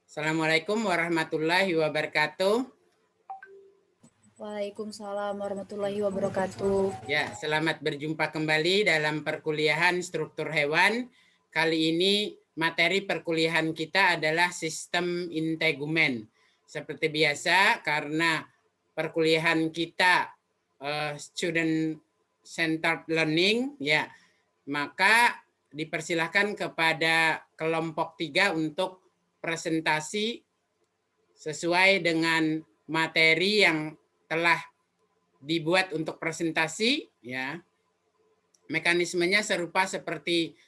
Assalamualaikum warahmatullahi wabarakatuh. Waalaikumsalam warahmatullahi wabarakatuh. Ya, selamat berjumpa kembali dalam perkuliahan struktur hewan. Kali ini materi perkuliahan kita adalah sistem integumen. Seperti biasa, karena perkuliahan kita student centered learning, ya, maka dipersilahkan kepada kelompok 3 untuk presentasi sesuai dengan materi yang telah dibuat untuk presentasi, ya. Mekanismenya serupa seperti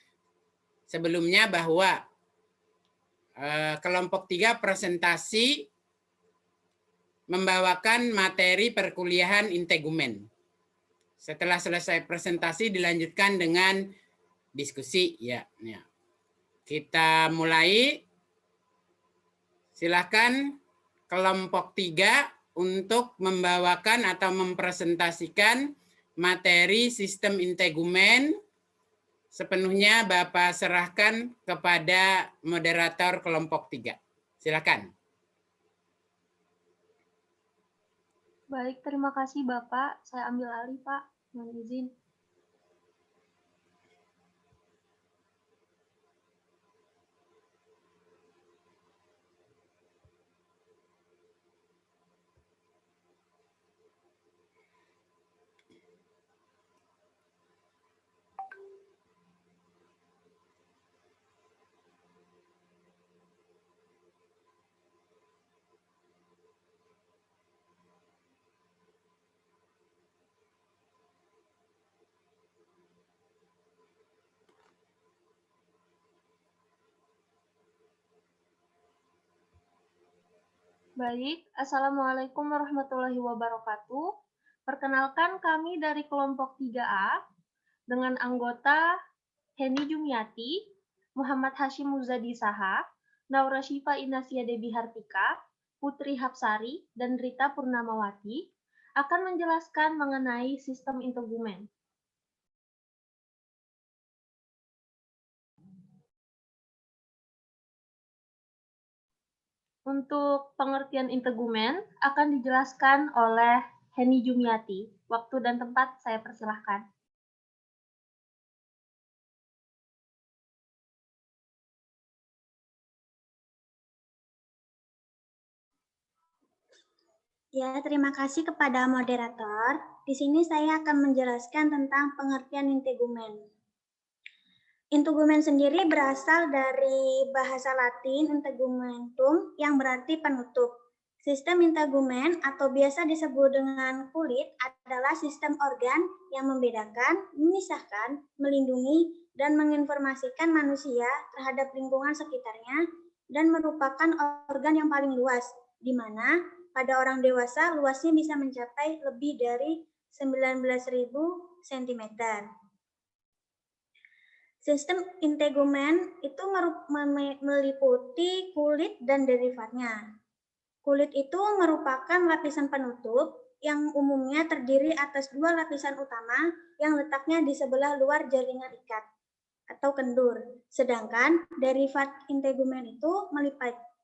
sebelumnya, bahwa kelompok 3 presentasi membawakan materi perkuliahan integumen. Setelah selesai presentasi dilanjutkan dengan diskusi, ya. Kita mulai. Silakan kelompok 3 untuk membawakan atau mempresentasikan materi sistem integumen. Sepenuhnya Bapak serahkan kepada moderator kelompok 3. Silakan. Baik, terima kasih Bapak. Saya ambil alih, Pak. Mohon izin. Baik, Assalamualaikum warahmatullahi wabarakatuh. Perkenalkan kami dari kelompok 3A dengan anggota Heni Jumiati, Muhammad Hashim Muzadi Saha, Naura Syifa Inasia Debi Hartika, Putri Hapsari, dan Rita Purnamawati akan menjelaskan mengenai sistem integumen. Untuk pengertian integumen akan dijelaskan oleh Heni Jumiati. Waktu dan tempat saya persilahkan. Ya, terima kasih kepada moderator. Di sini saya akan menjelaskan tentang pengertian integumen. Integumen sendiri berasal dari bahasa Latin integumentum yang berarti penutup. Sistem integumen atau biasa disebut dengan kulit adalah sistem organ yang membedakan, memisahkan, melindungi, dan menginformasikan manusia terhadap lingkungan sekitarnya dan merupakan organ yang paling luas, di mana pada orang dewasa luasnya bisa mencapai lebih dari 19.000 cm. Sistem integumen itu meliputi kulit dan derivatnya. Kulit itu merupakan lapisan penutup yang umumnya terdiri atas 2 lapisan utama yang letaknya di sebelah luar jaringan ikat atau kendur. Sedangkan derivat integumen itu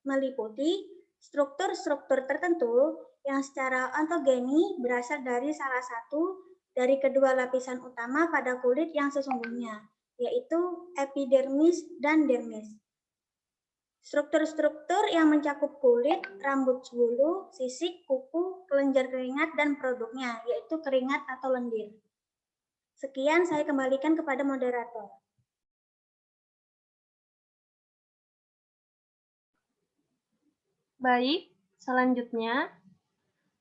meliputi struktur-struktur tertentu yang secara ontogeni berasal dari salah satu dari kedua lapisan utama pada kulit yang sesungguhnya, yaitu epidermis dan dermis. Struktur-struktur yang mencakup kulit, rambut bulu, sisik, kuku, kelenjar keringat, dan produknya, yaitu keringat atau lendir. Sekian, saya kembalikan kepada moderator. Baik, selanjutnya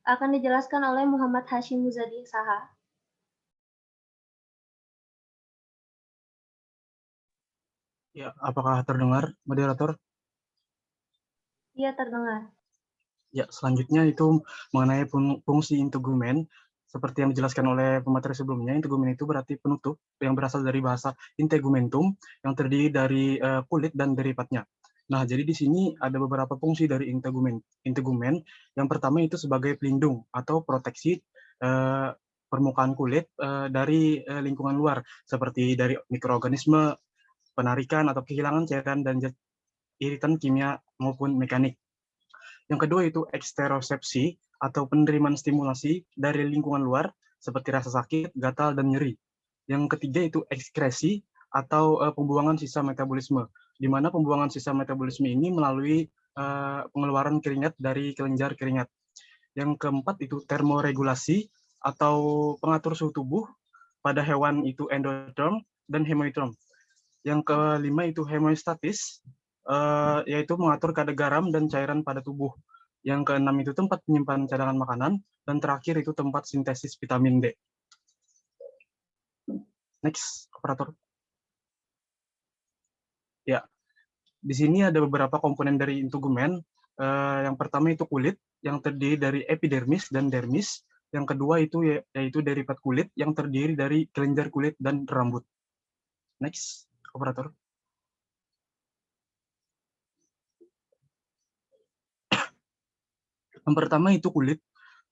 akan dijelaskan oleh Muhammad Hashim Muzadi Saha. Ya, apakah terdengar, moderator? Iya, terdengar. Ya, selanjutnya itu mengenai fungsi integumen. Seperti yang dijelaskan oleh pemateri sebelumnya, integumen itu berarti penutup yang berasal dari bahasa integumentum yang terdiri dari kulit dan derivatnya. Nah, jadi di sini ada beberapa fungsi dari integumen. Yang pertama itu sebagai pelindung atau proteksi permukaan kulit dari lingkungan luar, seperti dari mikroorganisme, penarikan atau kehilangan cairan dan iritan kimia maupun mekanik. Yang kedua itu eksterosepsi atau penerimaan stimulasi dari lingkungan luar seperti rasa sakit, gatal, dan nyeri. Yang ketiga itu ekskresi atau pembuangan sisa metabolisme, di mana pembuangan sisa metabolisme ini melalui pengeluaran keringat dari kelenjar keringat. Yang keempat itu termoregulasi atau pengatur suhu tubuh pada hewan itu endotherm dan hemoitherm. Yang kelima itu hemostatis, yaitu mengatur kadar garam dan cairan pada tubuh. Yang keenam itu tempat penyimpanan cadangan makanan, dan terakhir itu tempat sintesis vitamin D. Next, operator. Ya, di sini ada beberapa komponen dari integumen. Yang pertama itu kulit, yang terdiri dari epidermis dan dermis. Yang kedua itu yaitu derivat kulit, yang terdiri dari kelenjar kulit dan rambut. Next, operator. Yang pertama itu kulit.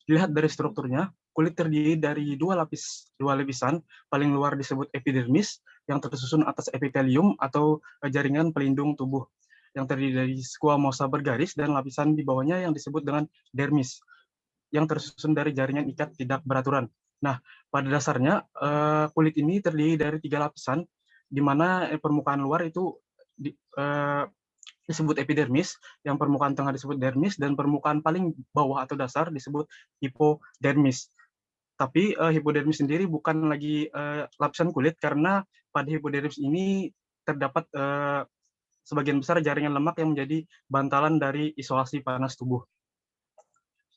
Dilihat dari strukturnya, kulit terdiri dari dua lapisan. Paling luar disebut epidermis, yang tersusun atas epitelium atau jaringan pelindung tubuh, yang terdiri dari squamosa bergaris, dan lapisan di bawahnya yang disebut dengan dermis, yang tersusun dari jaringan ikat tidak beraturan. Nah, pada dasarnya kulit ini terdiri dari 3 lapisan, di mana permukaan luar itu disebut epidermis, yang permukaan tengah disebut dermis, dan permukaan paling bawah atau dasar disebut hipodermis. Tapi hipodermis sendiri bukan lagi lapisan kulit, karena pada hipodermis ini terdapat sebagian besar jaringan lemak yang menjadi bantalan dari isolasi panas tubuh.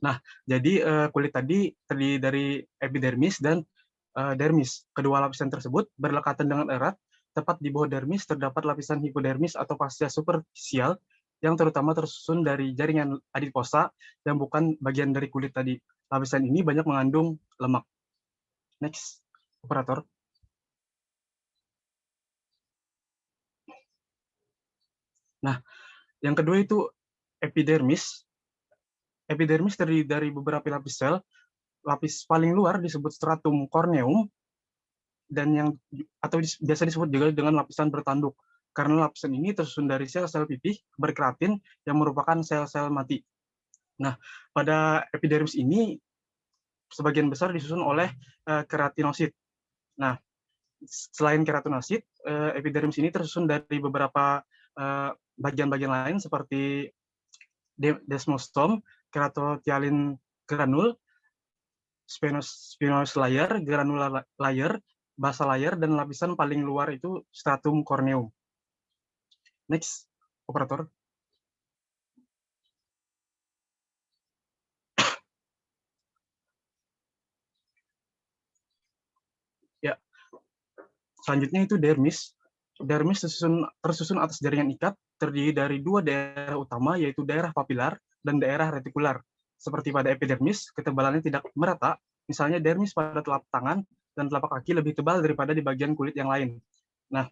Nah, jadi kulit tadi terdiri dari epidermis dan dermis. Kedua lapisan tersebut berlekatan dengan erat. Tepat di bawah dermis terdapat lapisan hipodermis atau fascia superficial, yang terutama tersusun dari jaringan adiposa yang bukan bagian dari kulit tadi. Lapisan ini banyak mengandung lemak. Next, operator. Nah, yang kedua itu epidermis. Epidermis terdiri dari beberapa lapis sel. Lapis paling luar disebut stratum corneum, dan yang atau biasa disebut juga dengan lapisan bertanduk, karena lapisan ini tersusun dari sel-sel pipih berkeratin yang merupakan sel-sel mati. Nah, pada epidermis ini sebagian besar disusun oleh keratinosit. Nah, selain keratinosit, epidermis ini tersusun dari beberapa bagian-bagian lain seperti desmostom, keratotialin granul, spinous layer, granular layer, basal layer, dan lapisan paling luar itu stratum corneum. Next, operator. Ya, selanjutnya itu dermis. Dermis tersusun atas jaringan ikat, terdiri dari 2 daerah utama, yaitu daerah papilar dan daerah retikular. Seperti pada epidermis, ketebalannya tidak merata. Misalnya dermis pada telapak tangan dan telapak kaki lebih tebal daripada di bagian kulit yang lain. Nah,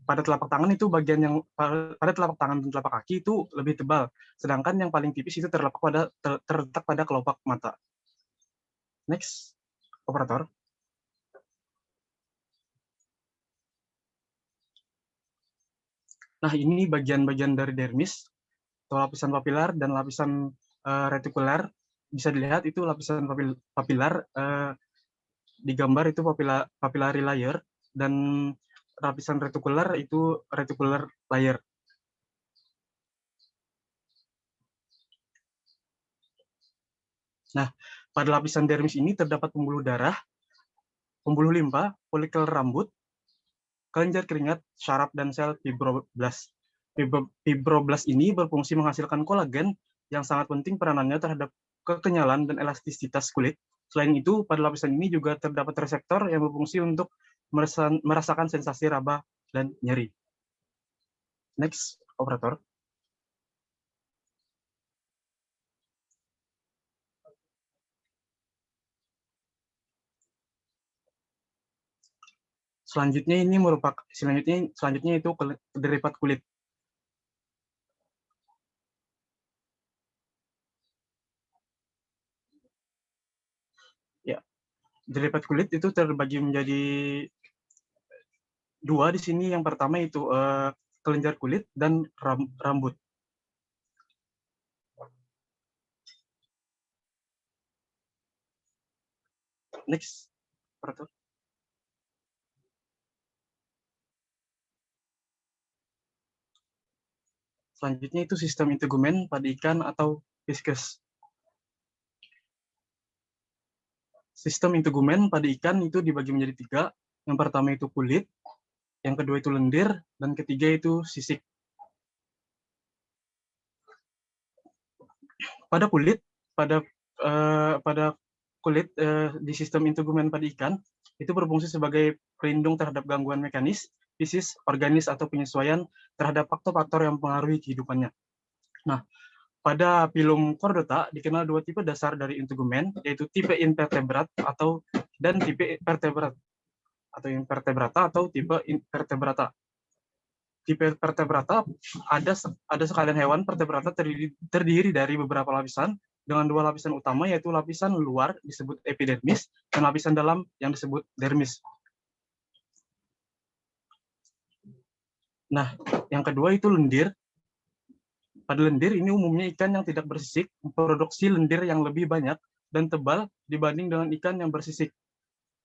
pada telapak tangan itu pada telapak tangan dan telapak kaki itu lebih tebal, sedangkan yang paling tipis itu terletak pada kelopak mata. Next, operator. Nah, ini bagian-bagian dari dermis, atau lapisan papilar dan lapisan retikular. Bisa dilihat itu lapisan papilar, digambar itu papillary layer, dan lapisan retikular itu reticular layer. Nah, pada lapisan dermis ini terdapat pembuluh darah, pembuluh limpa, folikel rambut, kelenjar keringat, syaraf, dan sel fibroblast. Fibroblast ini berfungsi menghasilkan kolagen yang sangat penting peranannya terhadap kekenyalan dan elastisitas kulit. Selain itu, pada lapisan ini juga terdapat reseptor yang berfungsi untuk merasakan sensasi raba dan nyeri. Next, operator. Selanjutnya itu derivat kulit. Ya, derivat kulit itu terbagi menjadi 2 di sini. Yang pertama itu kelenjar kulit, dan rambut. Next, operator. Selanjutnya itu sistem integumen pada ikan atau fiskus. Sistem integumen pada ikan itu dibagi menjadi 3. Yang pertama itu kulit, yang kedua itu lendir, dan ketiga itu sisik. Pada kulit, pada kulit di sistem integumen pada ikan itu berfungsi sebagai pelindung terhadap gangguan mekanis, fisik, organis, atau penyesuaian terhadap faktor-faktor yang mempengaruhi kehidupannya. Nah, pada phylum Chordata dikenal 2 tipe dasar dari integumen, yaitu tipe invertebrat dan tipe vertebrat atau invertebrata atau tipe invertebrata. Tipe vertebrata ada sekalian hewan vertebrata terdiri dari beberapa lapisan dengan 2 lapisan utama, yaitu lapisan luar disebut epidermis dan lapisan dalam yang disebut dermis. Nah, yang kedua itu lendir. Pada lendir ini umumnya ikan yang tidak bersisik memproduksi lendir yang lebih banyak dan tebal dibanding dengan ikan yang bersisik.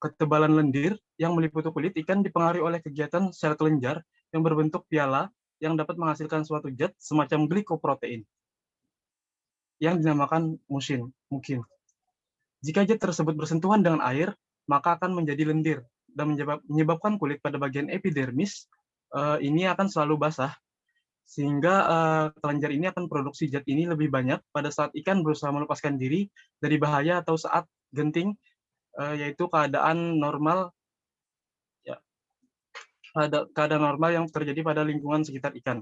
Ketebalan lendir yang meliputi kulit ikan dipengaruhi oleh kegiatan sel kelenjar yang berbentuk piala yang dapat menghasilkan suatu zat semacam glikoprotein yang dinamakan mucin. Jika zat tersebut bersentuhan dengan air, maka akan menjadi lendir dan menyebabkan kulit pada bagian epidermis ini akan selalu basah, sehingga kelenjar ini akan produksi zat ini lebih banyak pada saat ikan berusaha melepaskan diri dari bahaya atau saat genting, yaitu keadaan normal yang terjadi pada lingkungan sekitar ikan.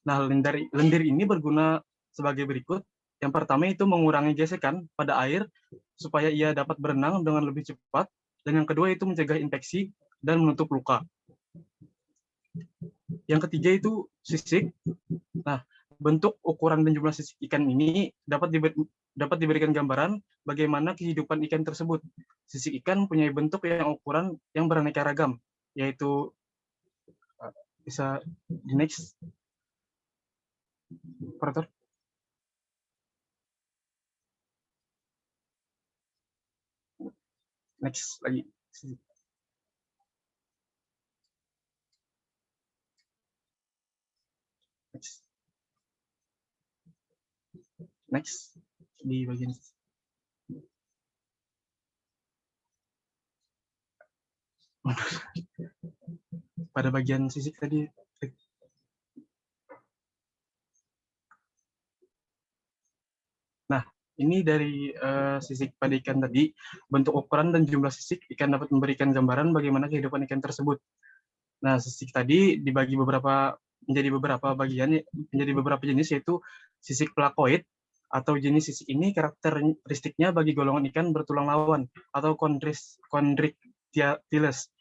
Nah, lendir ini berguna sebagai berikut. Yang pertama itu mengurangi gesekan pada air supaya ia dapat berenang dengan lebih cepat, dan yang kedua itu mencegah infeksi dan menutup luka. Yang ketiga itu sisik. Nah, bentuk, ukuran, dan jumlah sisik ikan ini dapat diberikan gambaran bagaimana kehidupan ikan tersebut. Sisik ikan punya bentuk yang ukuran yang beraneka ragam, yaitu bisa di next, operator. Next lagi. Next di bagian pada bagian sisik tadi. Nah, ini dari sisik pada ikan tadi, bentuk, ukuran, dan jumlah sisik ikan dapat memberikan gambaran bagaimana kehidupan ikan tersebut. Nah, sisik tadi dibagi menjadi beberapa jenis, yaitu sisik plakoid atau jenis sisik ini karakteristiknya bagi golongan ikan bertulang lawan atau chondrichthyes.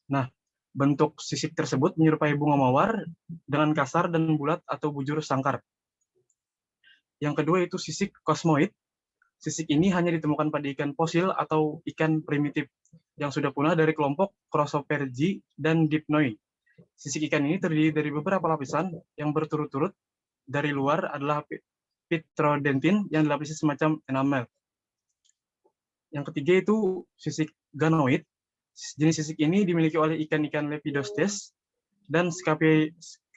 Nah, bentuk sisik tersebut menyerupai bunga mawar dengan kasar dan bulat atau bujur sangkar. Yang kedua itu sisik kosmoid. Sisik ini hanya ditemukan pada ikan fosil atau ikan primitif yang sudah punah dari kelompok Crossopergi dan Dipnoi. Sisik ikan ini terdiri dari beberapa lapisan yang berturut-turut. Dari luar adalah pitrodentin yang dilapisi semacam enamel. Yang ketiga itu sisik ganoid. Jenis sisik ini dimiliki oleh ikan-ikan Lepidostes dan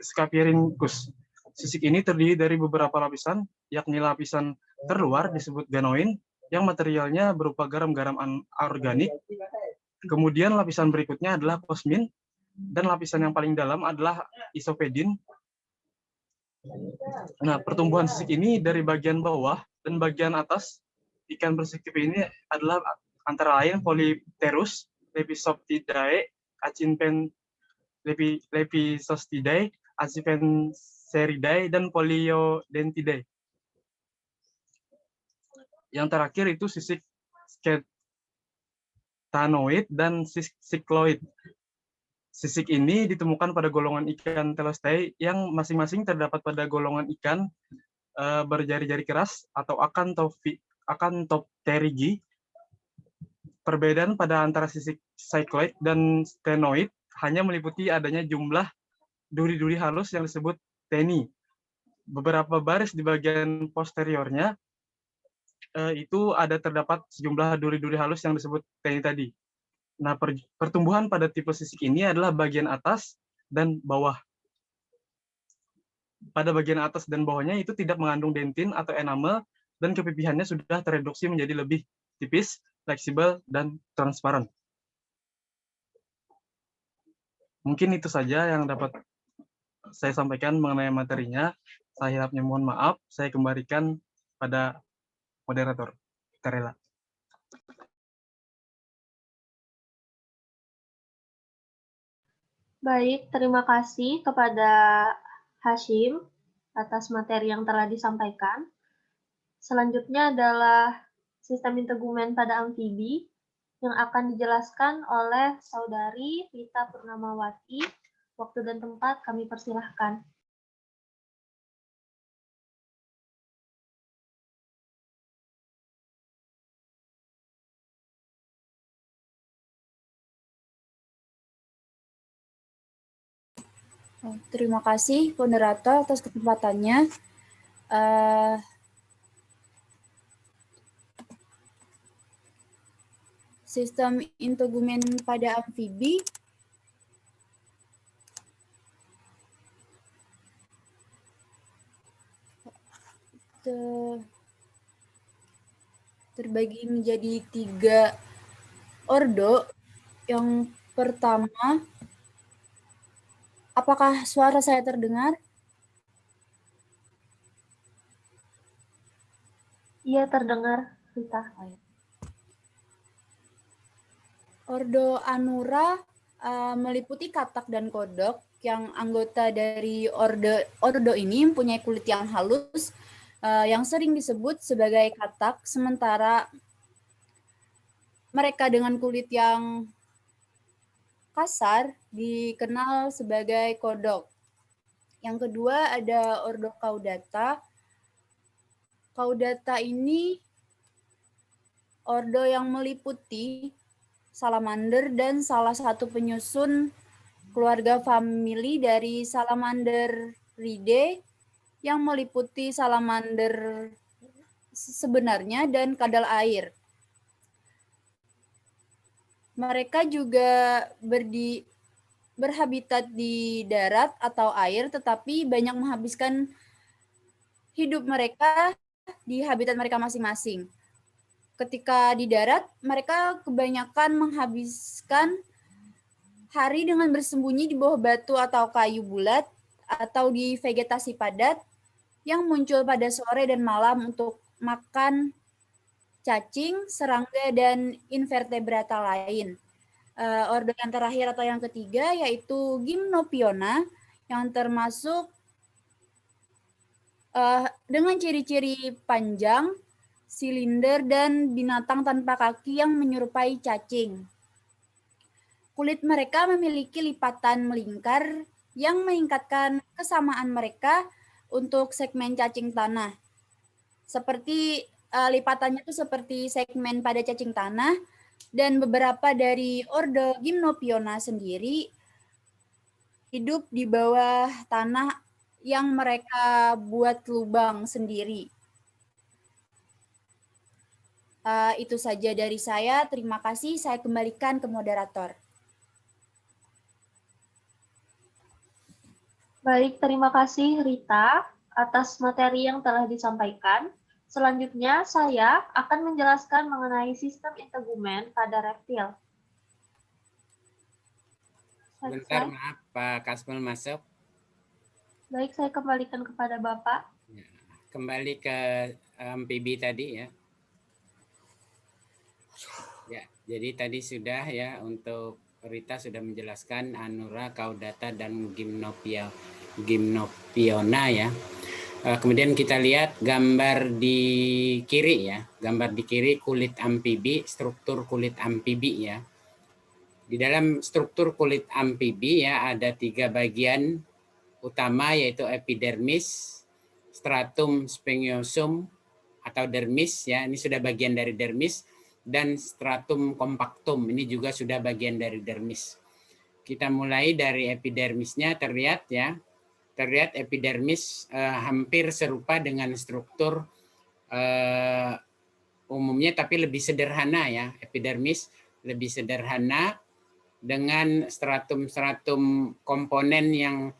Scapherinthus. Sisik ini terdiri dari beberapa lapisan, yakni lapisan terluar disebut ganoin, yang materialnya berupa garam-garam anorganik. Kemudian lapisan berikutnya adalah plasmin, dan lapisan yang paling dalam adalah isopedin. Nah, pertumbuhan sisik ini dari bagian bawah dan bagian atas ikan bersisik ini adalah antara lain Polypterus, Lepisoptidae, Lepisostidae, Accipenceridae, dan Polyodentidae. Yang terakhir itu sisik scatanoid dan cycloid. Sisik ini ditemukan pada golongan ikan Telostae yang masing-masing terdapat pada golongan ikan berjari-jari keras atau Acanthopterygii. Perbedaan pada antara sisik cycloid dan stenoid hanya meliputi adanya jumlah duri-duri halus yang disebut teni. Beberapa baris di bagian posteriornya itu ada terdapat sejumlah duri-duri halus yang disebut teni tadi. Nah, pertumbuhan pada tipe sisik ini adalah bagian atas dan bawah. Pada bagian atas dan bawahnya itu tidak mengandung dentin atau enamel, dan kepipihannya sudah tereduksi menjadi lebih tipis, fleksibel, dan transparan. Mungkin itu saja yang dapat saya sampaikan mengenai materinya. Saya harapnya mohon maaf, saya kembalikan pada moderator. Karela. Baik, terima kasih kepada Hashim atas materi yang telah disampaikan. Selanjutnya adalah sistem integumen pada amfibi yang akan dijelaskan oleh Saudari Rita Purnamawati. Waktu dan tempat kami persilahkan. Terima kasih moderator atas kesempatannya. Sistem integumen pada amfibi terbagi menjadi 3 ordo. Yang pertama, apakah suara saya terdengar? Iya, terdengar, Rita. Ordo Anura meliputi katak dan kodok. Yang anggota dari ordo ini mempunyai kulit yang halus, yang sering disebut sebagai katak, sementara mereka dengan kulit yang kasar dikenal sebagai kodok. Yang kedua ada ordo Caudata. Caudata ini ordo yang meliputi salamander dan salah satu penyusun keluarga famili dari Salamanderidae yang meliputi salamander sebenarnya dan kadal air. Mereka juga berhabitat di darat atau air, tetapi banyak menghabiskan hidup mereka di habitat mereka masing-masing. Ketika di darat, mereka kebanyakan menghabiskan hari dengan bersembunyi di bawah batu atau kayu bulat atau di vegetasi padat yang muncul pada sore dan malam untuk makan cacing, serangga, dan invertebrata lain. Ordo yang terakhir atau yang ketiga yaitu Gymnophiona yang termasuk dengan ciri-ciri panjang, silinder, dan binatang tanpa kaki yang menyerupai cacing. Kulit mereka memiliki lipatan melingkar yang meningkatkan kesamaan mereka untuk segmen cacing tanah. Seperti lipatannya itu seperti segmen pada cacing tanah, dan beberapa dari ordo Gymnophiona sendiri hidup di bawah tanah yang mereka buat lubang sendiri. Itu saja dari saya. Terima kasih. Saya kembalikan ke moderator. Baik, terima kasih Rita atas materi yang telah disampaikan. Selanjutnya, saya akan menjelaskan mengenai sistem integumen pada reptil. Sebentar, maaf Pak Kasmul masuk. Baik, saya kembalikan kepada Bapak. Kembali ke amfibi tadi ya. Ya, jadi tadi sudah ya, untuk Rita sudah menjelaskan Anura, Caudata, dan Gymnophiona ya. Kemudian kita lihat gambar di kiri ya. Gambar di kiri kulit amfibi, struktur kulit amfibi ya. Di dalam struktur kulit amfibi ya ada 3 bagian utama, yaitu epidermis, stratum spongiosum atau dermis ya. Ini sudah bagian dari dermis, dan stratum compactum ini juga sudah bagian dari dermis. Kita mulai dari epidermisnya, terlihat ya. Terlihat epidermis hampir serupa dengan struktur umumnya, tapi lebih sederhana ya. Epidermis lebih sederhana dengan stratum-stratum komponen yang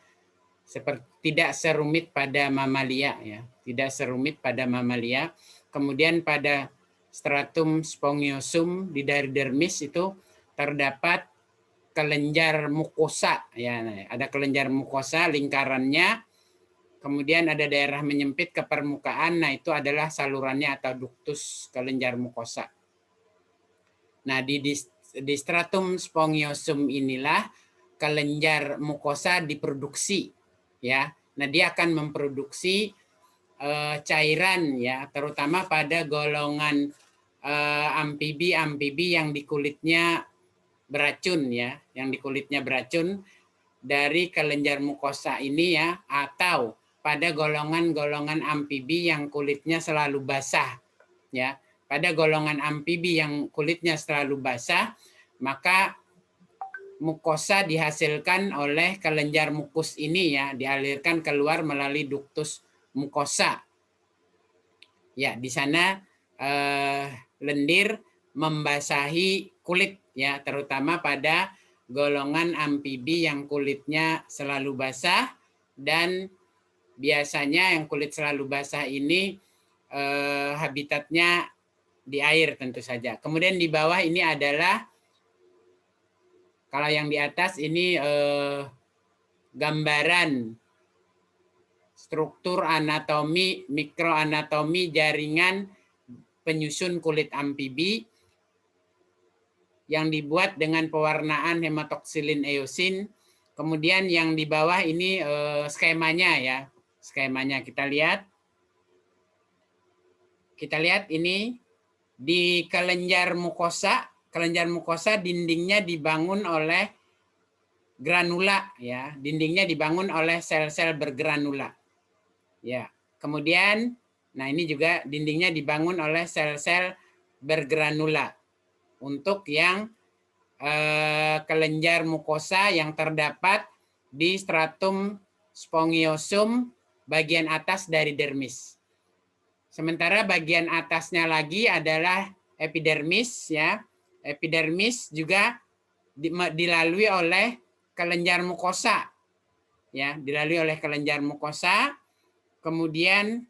tidak serumit pada mamalia ya, tidak serumit pada mamalia. Kemudian pada stratum spongiosum di dari dermis itu terdapat kelenjar mukosa ya, ada kelenjar mukosa lingkarannya. Kemudian ada daerah menyempit ke permukaan, nah itu adalah salurannya atau ductus kelenjar mukosa. Nah di stratum spongiosum inilah kelenjar mukosa diproduksi ya. Nah dia akan memproduksi cairan ya, terutama pada golongan amfibi yang di kulitnya beracun ya, yang di kulitnya beracun dari kelenjar mukosa ini ya, atau pada golongan-golongan amfibi yang kulitnya selalu basah ya. Pada golongan amfibi yang kulitnya selalu basah, maka mukosa dihasilkan oleh kelenjar mukus ini ya, dialirkan keluar melalui ductus mukosa. Ya, di sana lendir membasahi kulit ya, terutama pada golongan amfibi yang kulitnya selalu basah, dan biasanya yang kulit selalu basah ini habitatnya di air tentu saja. Kemudian di bawah ini adalah, kalau yang di atas ini gambaran struktur anatomi, mikroanatomi jaringan penyusun kulit amfibi yang dibuat dengan pewarnaan hematoksilin eosin. Kemudian yang di bawah ini skemanya ya, skemanya kita lihat. Kita lihat ini di kelenjar mukosa dindingnya dibangun oleh granula ya, dindingnya dibangun oleh sel-sel bergranula. Ya, kemudian nah ini juga dindingnya dibangun oleh sel-sel bergranula. Untuk yang kelenjar mukosa yang terdapat di stratum spongiosum bagian atas dari dermis. Sementara bagian atasnya lagi adalah epidermis ya. Epidermis juga dilalui oleh kelenjar mukosa ya, dilalui oleh kelenjar mukosa. Kemudian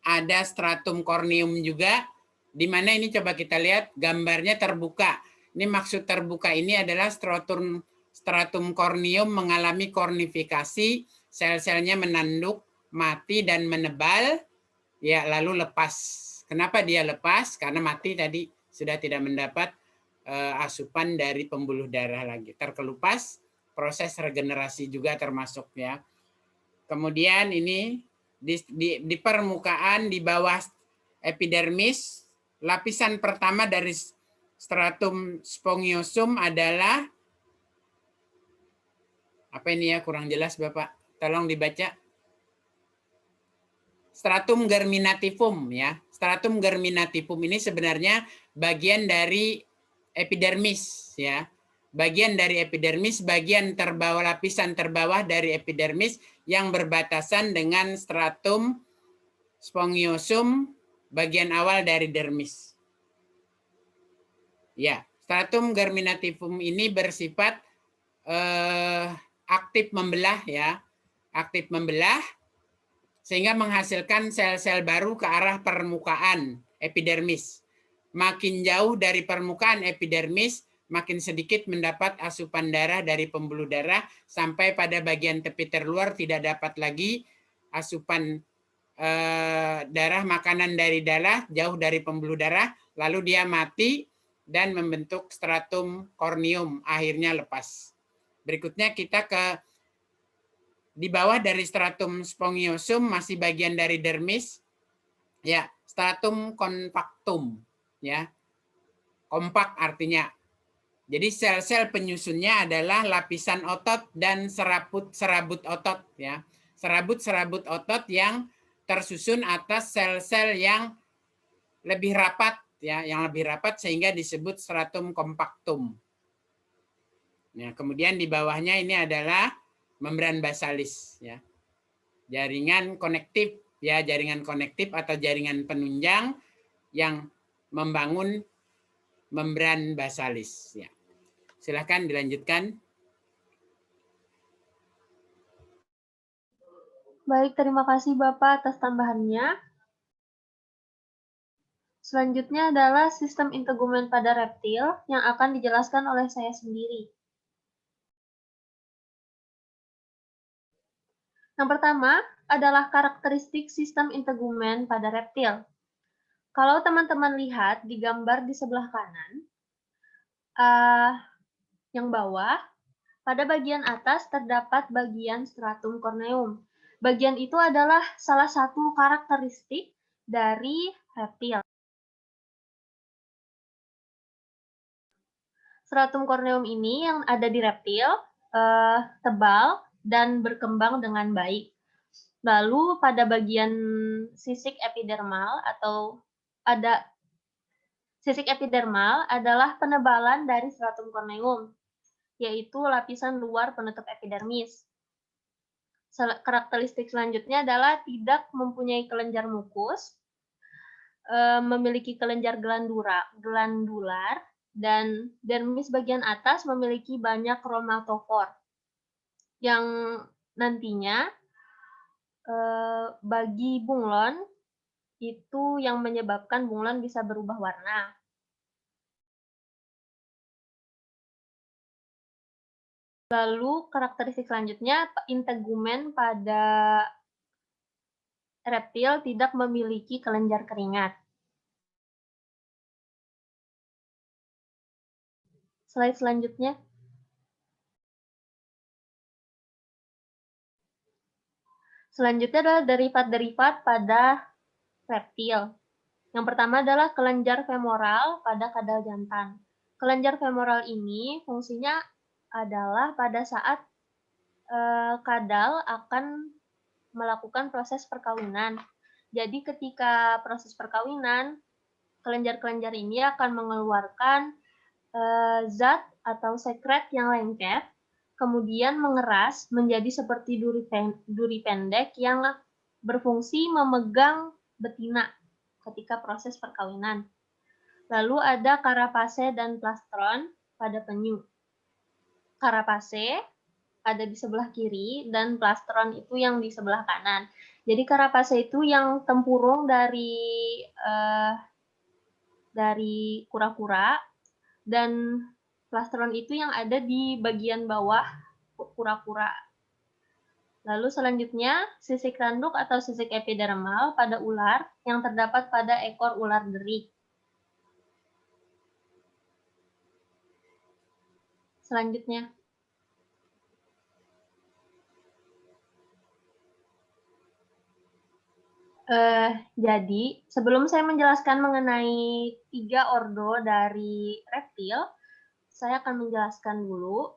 ada stratum corneum juga, di mana ini coba kita lihat gambarnya terbuka. Ini maksud terbuka ini adalah stratum corneum mengalami kornifikasi, sel-selnya menanduk, mati dan menebal. Ya, lalu lepas. Kenapa dia lepas? Karena mati tadi, sudah tidak mendapat asupan dari pembuluh darah lagi. Terkelupas, proses regenerasi juga termasuk ya. Kemudian ini di permukaan di bawah epidermis, lapisan pertama dari stratum spongiosum adalah apa ini ya, kurang jelas Bapak. Tolong dibaca. Stratum germinativum ya. Stratum germinativum ini sebenarnya bagian dari epidermis ya. Bagian dari epidermis, bagian terbawah, lapisan terbawah dari epidermis yang berbatasan dengan stratum spongiosum bagian awal dari dermis. Ya, stratum germinativum ini bersifat aktif membelah ya. Aktif membelah sehingga menghasilkan sel-sel baru ke arah permukaan epidermis. Makin jauh dari permukaan epidermis, makin sedikit mendapat asupan darah dari pembuluh darah, sampai pada bagian tepi terluar tidak dapat lagi asupan darah, makanan dari darah, jauh dari pembuluh darah, lalu dia mati dan membentuk stratum corneum, akhirnya lepas. Berikutnya kita ke di bawah dari stratum spongiosum, masih bagian dari dermis ya, stratum compactum ya. Kompak artinya, jadi sel-sel penyusunnya adalah lapisan otot dan serabut otot ya. Serabut otot yang tersusun atas sel-sel yang lebih rapat ya, yang lebih rapat sehingga disebut stratum compactum. Nah, kemudian di bawahnya ini adalah membran basalis ya. Jaringan konektif ya, jaringan konektif atau jaringan penunjang yang membangun membran basalis ya. Silakan dilanjutkan. Baik, terima kasih Bapak atas tambahannya. Selanjutnya adalah sistem integumen pada reptil yang akan dijelaskan oleh saya sendiri. Yang pertama adalah karakteristik sistem integumen pada reptil. Kalau teman-teman lihat di gambar di sebelah kanan, yang bawah, pada bagian atas terdapat bagian stratum corneum. Bagian itu adalah salah satu karakteristik dari reptil. Stratum corneum ini yang ada di reptil tebal dan berkembang dengan baik. Lalu pada bagian sisik epidermal sisik epidermal adalah penebalan dari stratum corneum, yaitu lapisan luar penutup epidermis. Karakteristik selanjutnya adalah tidak mempunyai kelenjar mukus, memiliki kelenjar glandular, dan dermis bagian atas memiliki banyak kromatofor yang nantinya bagi bunglon itu yang menyebabkan bunglon bisa berubah warna. Lalu karakteristik selanjutnya, integumen pada reptil tidak memiliki kelenjar keringat. Slide selanjutnya. Selanjutnya adalah derivat-derivat pada reptil. Yang pertama adalah kelenjar femoral pada kadal jantan. Kelenjar femoral ini fungsinya adalah pada saat kadal akan melakukan proses perkawinan. Jadi ketika proses perkawinan, kelenjar-kelenjar ini akan mengeluarkan zat atau sekret yang lengket, kemudian mengeras menjadi seperti duri pendek yang berfungsi memegang betina ketika proses perkawinan. Lalu ada karapase dan plastron pada penyu. Karapase ada di sebelah kiri dan plastron itu yang di sebelah kanan. Jadi karapase itu yang tempurung dari kura-kura, dan plastron itu yang ada di bagian bawah kura-kura. Lalu selanjutnya sisik tanduk atau sisik epidermal pada ular yang terdapat pada ekor ular derik. Selanjutnya. Jadi, sebelum saya menjelaskan mengenai 3 ordo dari reptil, saya akan menjelaskan dulu.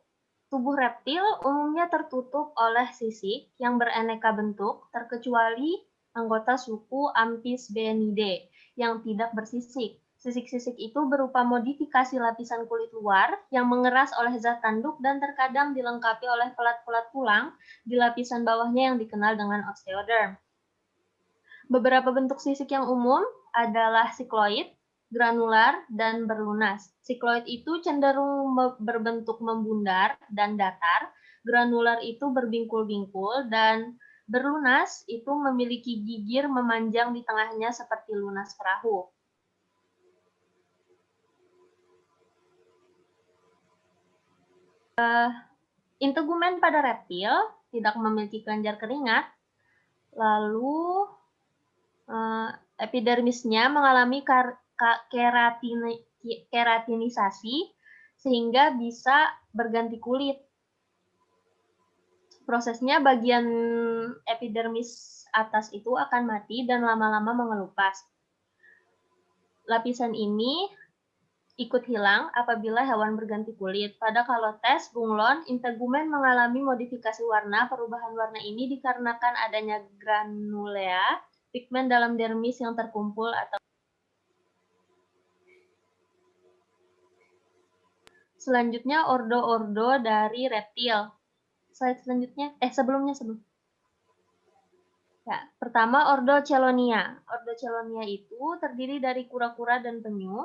Tubuh reptil umumnya tertutup oleh sisik yang beraneka bentuk, terkecuali anggota suku Amphisbaenidae yang tidak bersisik. Sisik-sisik itu berupa modifikasi lapisan kulit luar yang mengeras oleh zat tanduk dan terkadang dilengkapi oleh pelat-pelat tulang di lapisan bawahnya yang dikenal dengan osteoderm. Beberapa bentuk sisik yang umum adalah sikloid, granular, dan berlunas. Sikloid itu cenderung berbentuk membundar dan datar, granular itu berbingkul-bingkul, dan berlunas itu memiliki gigir memanjang di tengahnya seperti lunas perahu. Integumen pada reptil tidak memiliki kelenjar keringat, lalu epidermisnya mengalami keratinisasi sehingga bisa berganti kulit. Prosesnya bagian epidermis atas itu akan mati dan lama-lama mengelupas. Lapisan ini ikut hilang apabila hewan berganti kulit. Pada kalotes, bunglon, integumen mengalami modifikasi warna. Perubahan warna ini dikarenakan adanya granulea, pigmen dalam dermis yang terkumpul atau Selanjutnya ordo-ordo dari reptil. Slide selanjutnya, sebelum. Ya, pertama ordo Chelonia. Ordo Chelonia itu terdiri dari kura-kura dan penyu,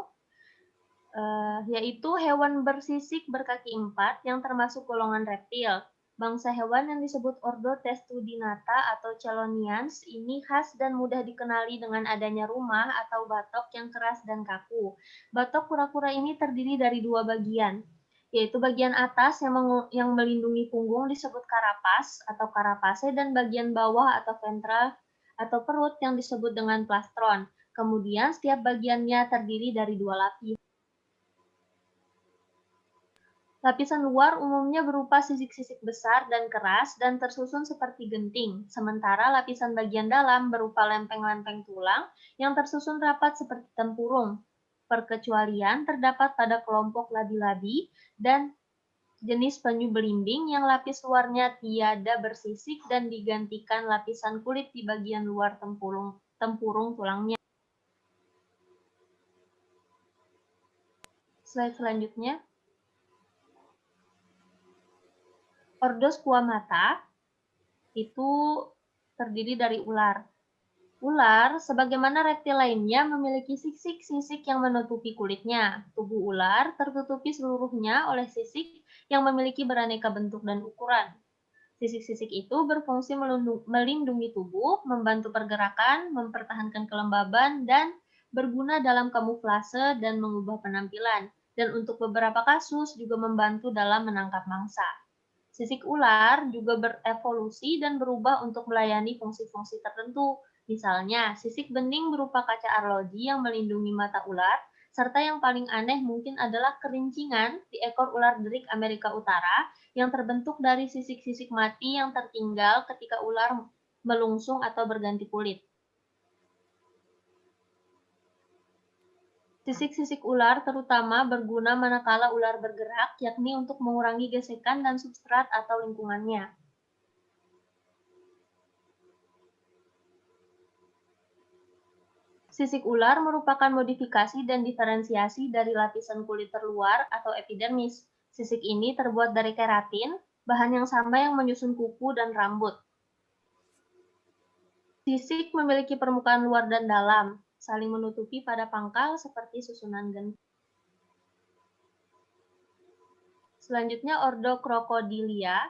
yaitu hewan bersisik berkaki 4 yang termasuk golongan reptil. Bangsa hewan yang disebut ordo Testudinata atau Chelonians ini khas dan mudah dikenali dengan adanya rumah atau batok yang keras dan kaku. Batok kura-kura ini terdiri dari 2 bagian, yaitu bagian atas yang melindungi punggung disebut karapas atau karapase, dan bagian bawah atau ventral atau perut yang disebut dengan plastron. Kemudian setiap bagiannya terdiri dari 2 lapis. Lapisan luar umumnya berupa sisik-sisik besar dan keras dan tersusun seperti genting, sementara lapisan bagian dalam berupa lempeng-lempeng tulang yang tersusun rapat seperti tempurung. Perkecualian terdapat pada kelompok labi-labi dan jenis penyu belimbing yang lapis luarnya tiada bersisik dan digantikan lapisan kulit di bagian luar tempurung tulangnya. Slide selanjutnya. Ordo Squamata itu terdiri dari ular. Ular, sebagaimana reptil lainnya, memiliki sisik-sisik yang menutupi kulitnya. Tubuh ular tertutupi seluruhnya oleh sisik yang memiliki beraneka bentuk dan ukuran. Sisik-sisik itu berfungsi melindungi tubuh, membantu pergerakan, mempertahankan kelembaban, dan berguna dalam kamuflase dan mengubah penampilan. Dan untuk beberapa kasus juga membantu dalam menangkap mangsa. Sisik ular juga berevolusi dan berubah untuk melayani fungsi-fungsi tertentu. Misalnya, sisik bening berupa kaca arloji yang melindungi mata ular, serta yang paling aneh mungkin adalah kerincingan di ekor ular derik Amerika Utara yang terbentuk dari sisik-sisik mati yang tertinggal ketika ular melungsung atau berganti kulit. Sisik-sisik ular terutama berguna manakala ular bergerak, yakni untuk mengurangi gesekan dan substrat atau lingkungannya. Sisik ular merupakan modifikasi dan diferensiasi dari lapisan kulit terluar atau epidermis. Sisik ini terbuat dari keratin, bahan yang sama yang menyusun kuku dan rambut. Sisik memiliki permukaan luar dan dalam, saling menutupi pada pangkal seperti susunan genting. Selanjutnya ordo Crocodilia.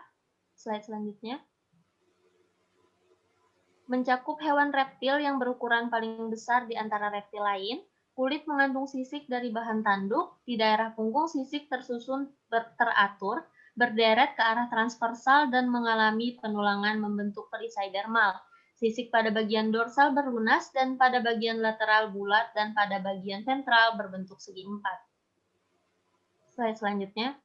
Slide selanjutnya. Mencakup hewan reptil yang berukuran paling besar di antara reptil lain. Kulit mengandung sisik dari bahan tanduk. Di daerah punggung sisik tersusun teratur, berderet ke arah transversal dan mengalami penulangan membentuk perisai dermal. Sisik pada bagian dorsal berlunas dan pada bagian lateral bulat dan pada bagian ventral berbentuk segi empat. Slide selanjutnya.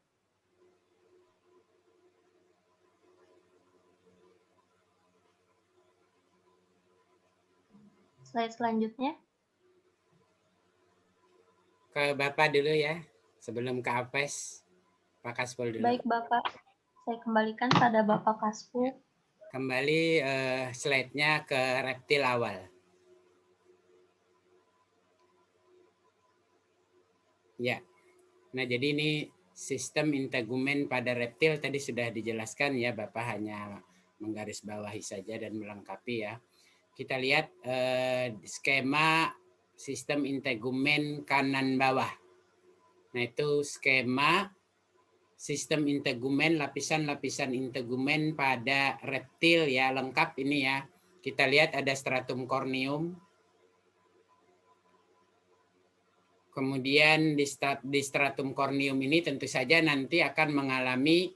Slide selanjutnya. Ke Bapak dulu ya, sebelum ke Apes. Pak Kaspul dulu. Baik Bapak, saya kembalikan pada Bapak Kaspul. Kembali slide-nya ke reptil awal. Ya, nah jadi ini sistem integumen pada reptil tadi sudah dijelaskan ya, Bapak hanya menggarisbawahi saja dan melengkapi ya. Kita lihat skema sistem integumen kanan bawah. Nah itu skema sistem integumen, lapisan-lapisan integumen pada reptil ya, lengkap ini ya. Kita lihat ada stratum corneum. Kemudian di stratum corneum ini tentu saja nanti akan mengalami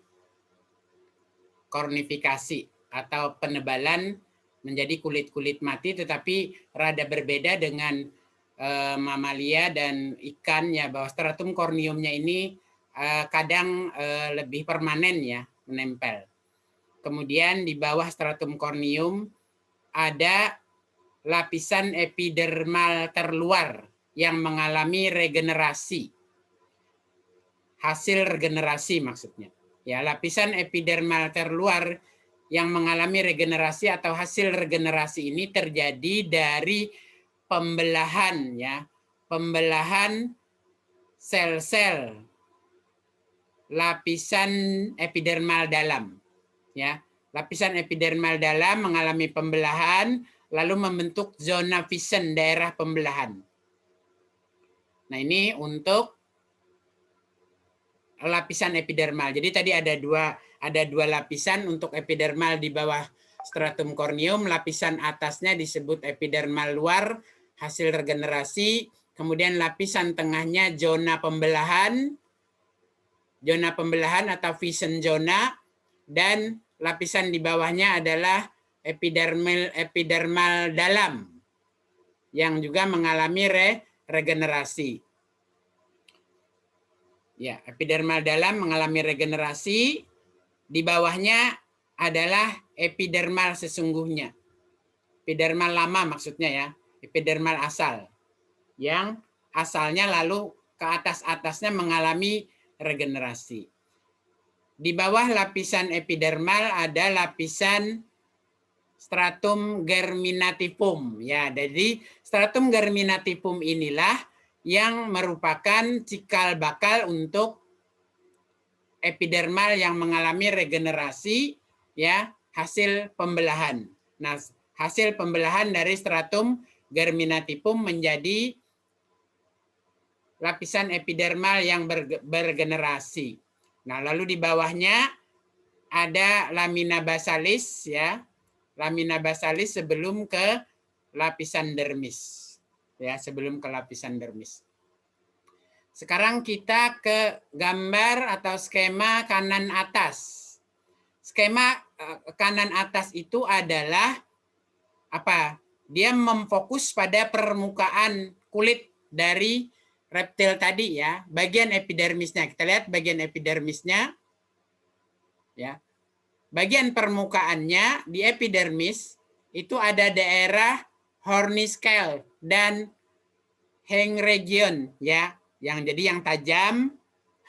kornifikasi atau penebalan menjadi kulit-kulit mati, tetapi rada berbeda dengan mamalia dan ikan ya, bahwa stratum corneumnya ini kadang lebih permanen ya, menempel. Kemudian di bawah stratum corneum ada lapisan epidermal terluar yang mengalami regenerasi. Hasil regenerasi maksudnya. Ya, lapisan epidermal terluar yang mengalami regenerasi atau hasil regenerasi ini terjadi dari pembelahan ya, pembelahan sel-sel lapisan epidermal dalam. Ya, lapisan epidermal dalam mengalami pembelahan, lalu membentuk zona Vision, daerah pembelahan. Nah, ini untuk lapisan epidermal. Jadi tadi ada dua lapisan untuk epidermal di bawah stratum corneum. Lapisan atasnya disebut epidermal luar, hasil regenerasi. Kemudian lapisan tengahnya zona pembelahan atau vision zona, dan lapisan di bawahnya adalah epidermal dalam yang juga mengalami regenerasi. Ya, epidermal dalam mengalami regenerasi, di bawahnya adalah epidermal sesungguhnya. Epidermal lama maksudnya ya, epidermal asal. Yang asalnya lalu ke atas-atasnya mengalami regenerasi. Di bawah lapisan epidermal ada lapisan stratum germinativum. Ya, jadi stratum germinativum inilah yang merupakan cikal bakal untuk epidermal yang mengalami regenerasi, ya, hasil pembelahan. Nah, hasil pembelahan dari stratum germinativum menjadi lapisan epidermal yang bergenerasi. Nah, lalu di bawahnya ada lamina basalis, ya. Lamina basalis sebelum ke lapisan dermis. Ya, sebelum ke lapisan dermis. Sekarang kita ke gambar atau skema kanan atas. Skema kanan atas itu adalah apa? Dia memfokus pada permukaan kulit dari reptil tadi ya, bagian epidermisnya. Kita lihat bagian epidermisnya. Ya. Bagian permukaannya di epidermis itu ada daerah horny scale dan hang region ya, yang jadi yang tajam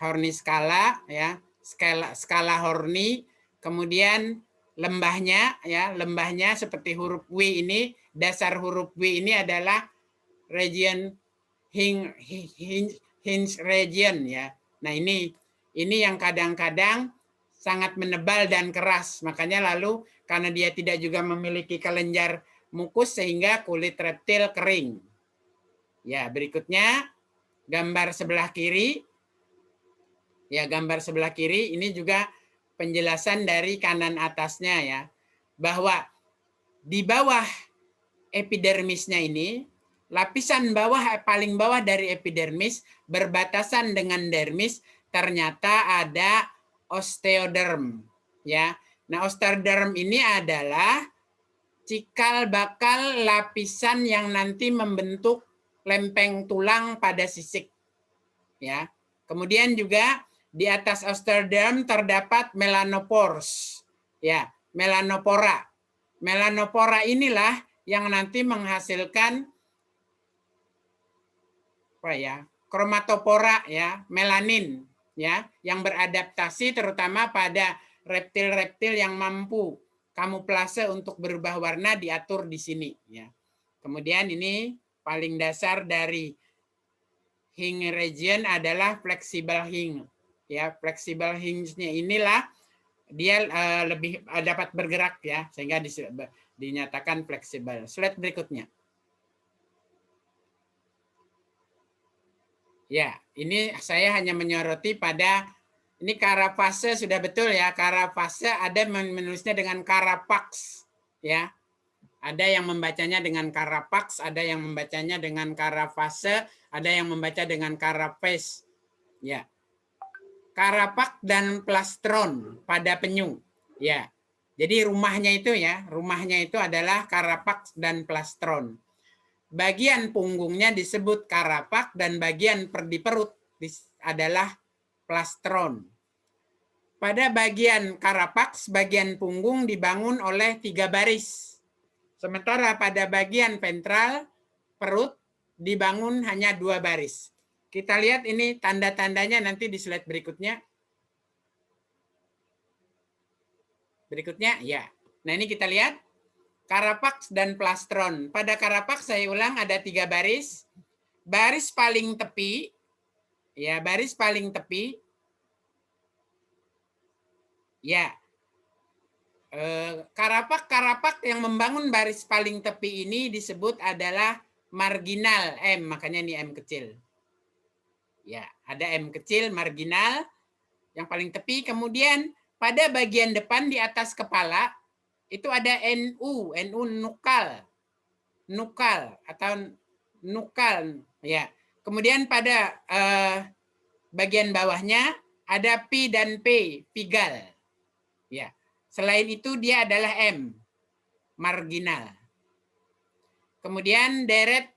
horny skala ya, skala horny, kemudian lembahnya ya, lembahnya seperti huruf W ini, dasar huruf W ini adalah region hinge region ya. Nah, ini yang kadang-kadang sangat menebal dan keras, makanya lalu karena dia tidak juga memiliki kelenjar mukus sehingga kulit reptil kering. Ya, berikutnya gambar sebelah kiri. Ya, gambar sebelah kiri ini juga penjelasan dari kanan atasnya ya, bahwa di bawah epidermisnya ini, lapisan bawah paling bawah dari epidermis berbatasan dengan dermis ternyata ada osteoderm ya. Nah, osteoderm ini adalah cikal bakal lapisan yang nanti membentuk lempeng tulang pada sisik ya. Kemudian juga di atas osteoderm terdapat melanopores ya, melanopora. Melanopora inilah yang nanti menghasilkan apa ya? Kromatopora ya, melanin ya, yang beradaptasi terutama pada reptil-reptil yang mampu kamuflase untuk berubah warna diatur di sini ya. Kemudian ini paling dasar dari hinge region adalah flexible hinge ya. Flexible hinge-nya inilah dia lebih dapat bergerak ya, sehingga dinyatakan fleksibel. Slide berikutnya. Ya, ini saya hanya menyoroti pada ini karafase sudah betul ya. Karafase ada menulisnya dengan karapax ya. Ada yang membacanya dengan karapax, ada yang membacanya dengan karafase, ada yang membaca dengan karafes. Ya. Karapak dan plastron pada penyu. Ya. Jadi rumahnya itu ya, rumahnya itu adalah karapak dan plastron. Bagian punggungnya disebut karapak dan bagian di perut adalah plastron. Pada bagian karapaks, bagian punggung dibangun oleh 3 baris. Sementara pada bagian ventral, perut dibangun hanya 2 baris. Kita lihat ini tanda-tandanya nanti di slide berikutnya. Berikutnya, ya. Nah, ini kita lihat. Karapaks dan plastron. Pada karapaks saya ulang ada 3 baris. Baris paling tepi, ya baris paling tepi Ya, karapak yang membangun baris paling tepi ini disebut adalah marginal M, makanya ini M kecil. Ya, ada M kecil marginal yang paling tepi. Kemudian pada bagian depan di atas kepala itu ada NU nukal atau nukal. Ya. Kemudian pada bagian bawahnya ada P dan P, pigal. Ya. Selain itu dia adalah M, marginal. Kemudian deret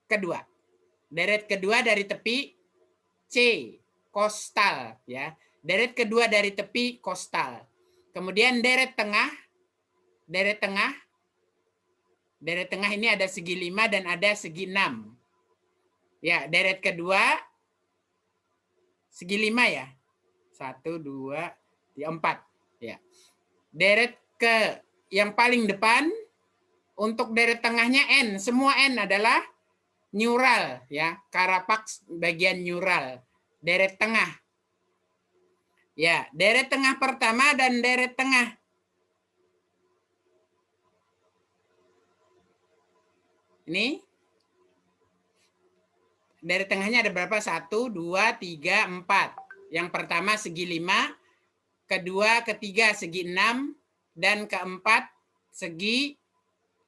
kedua. Deret kedua dari tepi C, kostal ya. Deret kedua dari tepi kostal. Kemudian deret tengah ini ada segi 5 dan ada segi 6. Ya, deret kedua segi 5 ya. 1 2 3 4 ya. Deret ke yang paling depan untuk deret tengahnya N, semua N adalah neural ya, karapaks bagian neural, deret tengah. Ya, deret tengah pertama dan deret tengah. Ini deret tengahnya ada berapa? 1, 2, 3, 4. Yang pertama segi 5, kedua, ketiga segi 6, dan keempat segi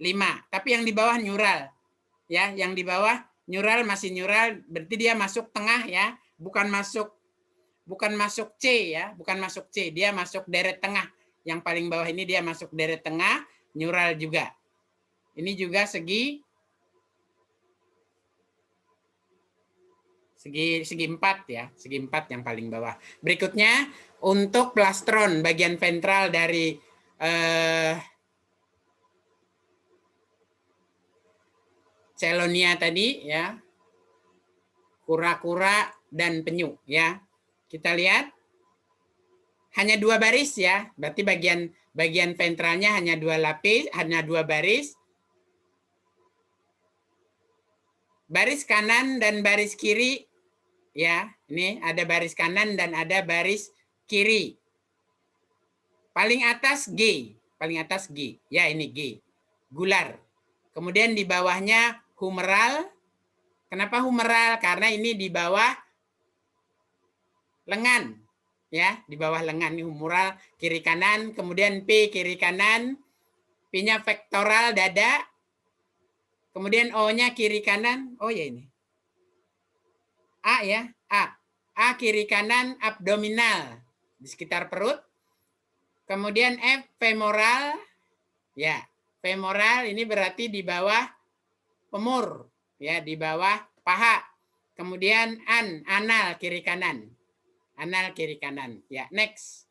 5. Tapi yang di bawah neural. Ya, yang di bawah neural masih neural, berarti dia masuk tengah ya, bukan masuk C ya, bukan masuk C, dia masuk deret tengah. Yang paling bawah ini dia masuk deret tengah, neural juga. Ini juga segi 4 ya, segi 4 yang paling bawah. Berikutnya untuk plastron bagian ventral dari Chelonia tadi ya, kura-kura dan penyu ya. Kita lihat hanya 2 baris ya, berarti bagian ventralnya hanya 2 lapis, hanya 2 baris. Baris kanan dan baris kiri ya, ini ada baris kanan dan ada baris kiri. Paling atas G, ya ini G, gular. Kemudian di bawahnya humeral. Kenapa humeral? Karena ini di bawah lengan. Ya, di bawah lengan ini humeral kiri kanan, kemudian P kiri kanan, P-nya vektoral dada. Kemudian O-nya kiri kanan. Oh ya ini. A ya, A. A kiri kanan abdominal di sekitar perut. Kemudian F femoral. Ya, femoral ini berarti di bawah femur, ya, di bawah paha. Kemudian anal kiri kanan. Anal kiri kanan. Ya, next.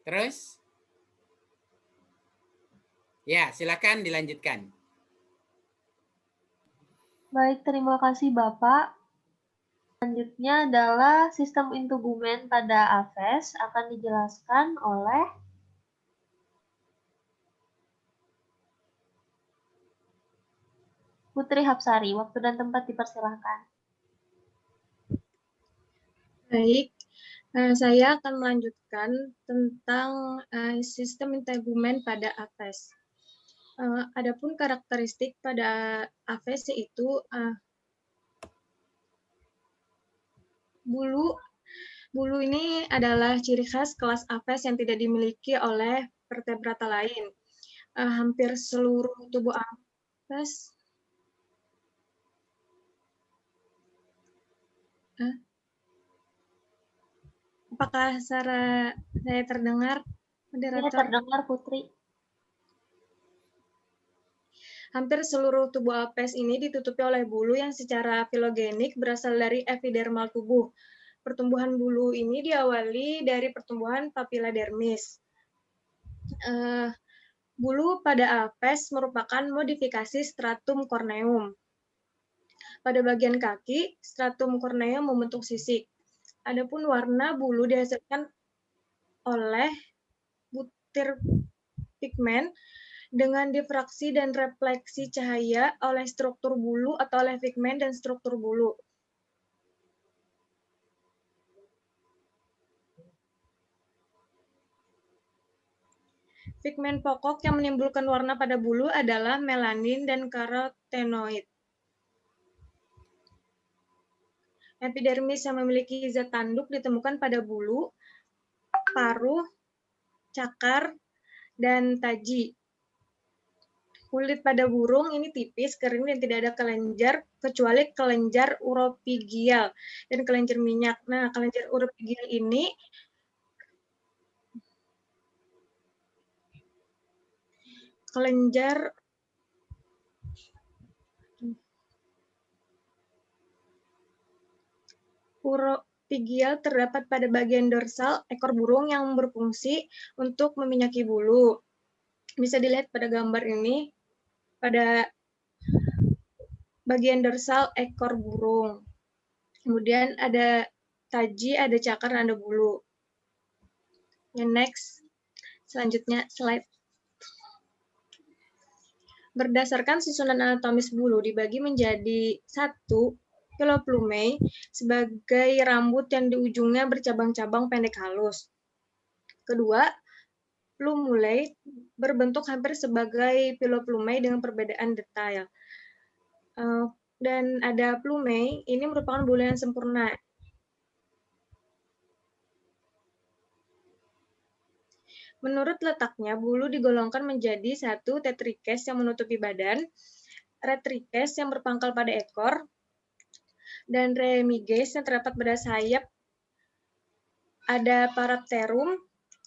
Terus? Ya, silakan dilanjutkan. Baik, terima kasih Bapak. Selanjutnya adalah sistem integumen pada Aves akan dijelaskan oleh Putri Hapsari. Waktu dan tempat dipersilahkan. Baik, saya akan melanjutkan tentang sistem integumen pada Aves. Adapun karakteristik pada Aves yaitu bulu ini adalah ciri khas kelas Aves yang tidak dimiliki oleh vertebrata lain. Hampir seluruh tubuh Aves apakah suara saya terdengar, moderator? Iya, terdengar, Putri. Hampir seluruh tubuh Aves ini ditutupi oleh bulu yang secara filogenik berasal dari epidermal tubuh. Pertumbuhan bulu ini diawali dari pertumbuhan papila dermis. Bulu pada Aves merupakan modifikasi stratum corneum. Pada bagian kaki, stratum corneum membentuk sisik. Adapun warna bulu dihasilkan oleh butir pigmen dengan difraksi dan refleksi cahaya oleh struktur bulu atau oleh pigmen dan struktur bulu. Pigmen pokok yang menimbulkan warna pada bulu adalah melanin dan karotenoid. Epidermis yang memiliki zat tanduk ditemukan pada bulu, paruh, cakar, dan taji. Kulit pada burung ini tipis, kering, dan tidak ada kelenjar, kecuali kelenjar uropigial dan kelenjar minyak. Nah, kelenjar uropigial ini kelenjar uropigial terdapat pada bagian dorsal ekor burung yang berfungsi untuk meminyaki bulu. Bisa dilihat pada gambar ini, pada bagian dorsal ekor burung. Kemudian ada taji, ada cakar, dan ada bulu. Yang next, selanjutnya slide. Berdasarkan susunan anatomis bulu dibagi menjadi 1, piloplume sebagai rambut yang di ujungnya bercabang-cabang pendek halus. Kedua, plumulae berbentuk hampir sebagai piloplume dengan perbedaan detail. Dan ada plume, ini merupakan bulu yang sempurna. Menurut letaknya, bulu digolongkan menjadi 1, tetrikes yang menutupi badan, retrikes yang berpangkal pada ekor, dan remiges yang terdapat pada sayap. Ada parapterum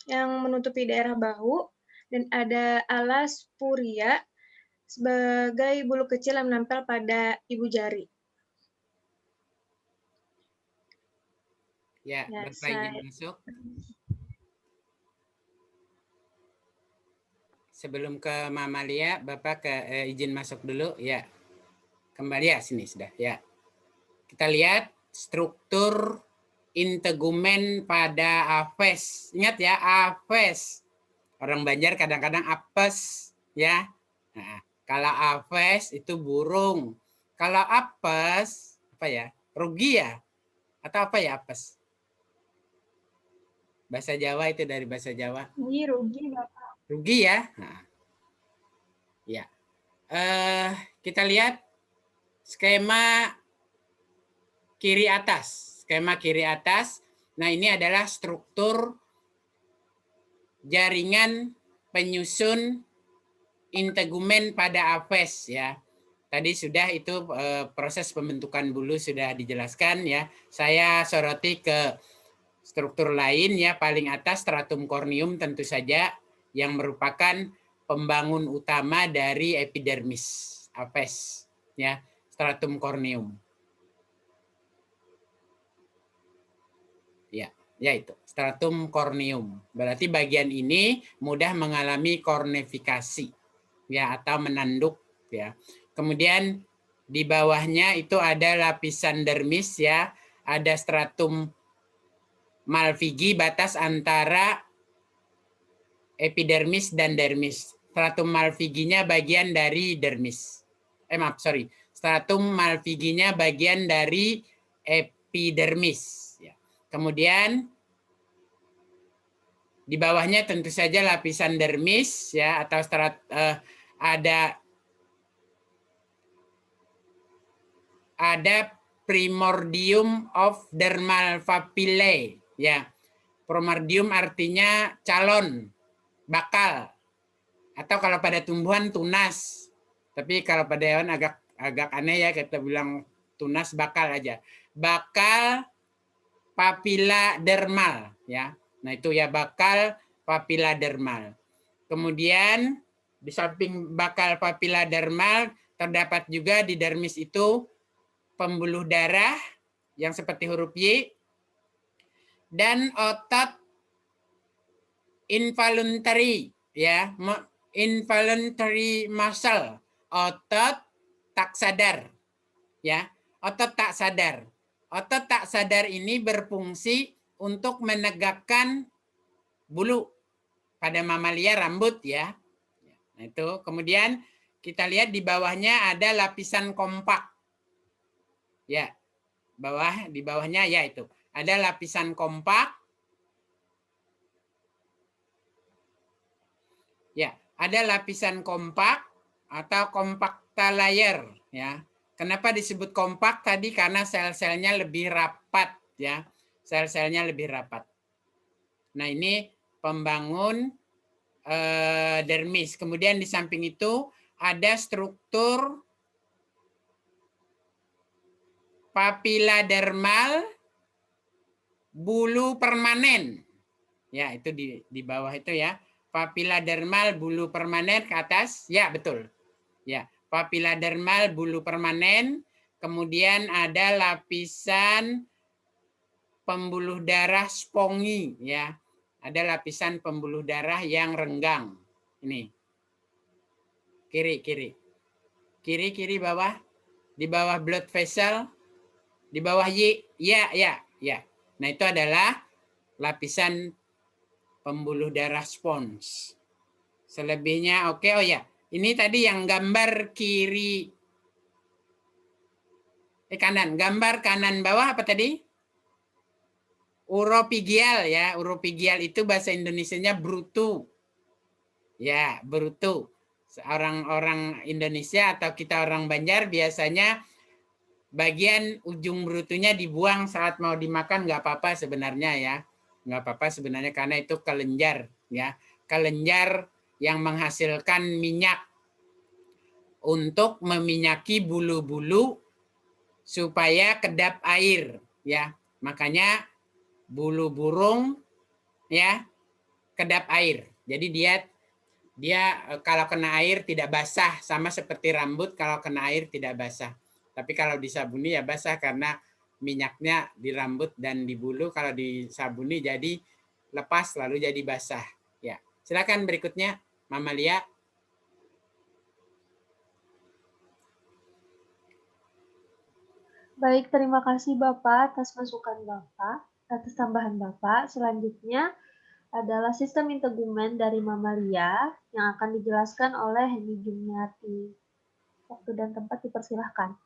yang menutupi daerah bahu, dan ada ala spuria sebagai bulu kecil yang menempel pada ibu jari. Ya, Bapak izin masuk. Sebelum ke mamalia, Bapak izin masuk dulu ya. Kembali ya, sini sudah ya. Kita lihat struktur integumen pada aves. Ingat ya, aves. Orang Banjar kadang-kadang apes ya. Nah, kalau aves itu burung. Kalau apes apa ya? Rugi ya? Atau apa ya apes? Bahasa Jawa itu dari bahasa Jawa. Rugi, Bapak. Rugi ya. Nah, ya. Kita lihat skema kiri atas. Skema kiri atas. Nah, ini adalah struktur jaringan penyusun integumen pada aves ya. Tadi sudah itu proses pembentukan bulu sudah dijelaskan ya. Saya soroti ke struktur lain ya, paling atas stratum corneum tentu saja yang merupakan pembangun utama dari epidermis aves ya, stratum corneum. Ya itu, stratum corneum. Berarti bagian ini mudah mengalami cornifikasi ya atau menanduk ya. Kemudian di bawahnya itu ada lapisan dermis ya, ada stratum malvigi batas antara epidermis dan dermis. Stratum malviginya bagian dari dermis. Stratum malviginya bagian dari epidermis. Ya. Kemudian di bawahnya tentu saja lapisan dermis ya atau ada primordium of dermal papillae ya. Primordium artinya calon, bakal. Atau kalau pada tumbuhan tunas. Tapi kalau pada hewan agak aneh ya kita bilang tunas bakal aja. Bakal papila dermal ya. Nah, itu ya bakal papila dermal. Kemudian di samping bakal papila dermal terdapat juga di dermis itu pembuluh darah yang seperti huruf Y dan otot involuntary ya, involuntary muscle, otot tak sadar ya, otot tak sadar. Otot tak sadar ini berfungsi untuk menegakkan bulu pada mamalia rambut ya. Nah, itu kemudian kita lihat di bawahnya ada lapisan kompak. Ya. Di bawahnya ya itu. Ada lapisan kompak. Ya, ada lapisan kompak atau compacta layer ya. Kenapa disebut kompak tadi? Karena sel-selnya lebih rapat ya. Sel-selnya lebih rapat. Nah, ini pembangun dermis. Kemudian di samping itu ada struktur papila dermal bulu permanen. Ya, itu di bawah itu ya. Papila dermal bulu permanen ke atas. Ya, betul. Ya, papila dermal bulu permanen. Kemudian ada lapisan pembuluh darah spongi ya. Ada lapisan pembuluh darah yang renggang. Ini. Kiri, kiri. Kiri, kiri, bawah. Di bawah blood vessel. Di bawah Y. Ya, ya, ya. Nah, itu adalah lapisan pembuluh darah spons. Selebihnya oke. Oh ya, ini tadi yang gambar kiri. Kanan. Gambar kanan bawah apa tadi? Uropigial ya. Uropigial itu bahasa Indonesianya brutu. Ya, brutu. Orang-orang Indonesia atau kita orang Banjar biasanya bagian ujung brutunya dibuang saat mau dimakan, nggak apa-apa sebenarnya ya. Nggak apa-apa sebenarnya karena itu kelenjar ya. Kelenjar yang menghasilkan minyak untuk meminyaki bulu-bulu supaya kedap air ya. Makanya bulu burung ya kedap air. Jadi dia kalau kena air tidak basah, sama seperti rambut kalau kena air tidak basah. Tapi kalau disabuni ya basah karena minyaknya di rambut dan di bulu. Kalau disabuni jadi lepas lalu jadi basah. Ya, silakan berikutnya Mama Lia. Baik, terima kasih Bapak atas masukan Bapak, atas tambahan Bapak. Selanjutnya adalah sistem integumen dari Mamalia yang akan dijelaskan oleh Henny Jumniati. Waktu dan tempat dipersilahkan.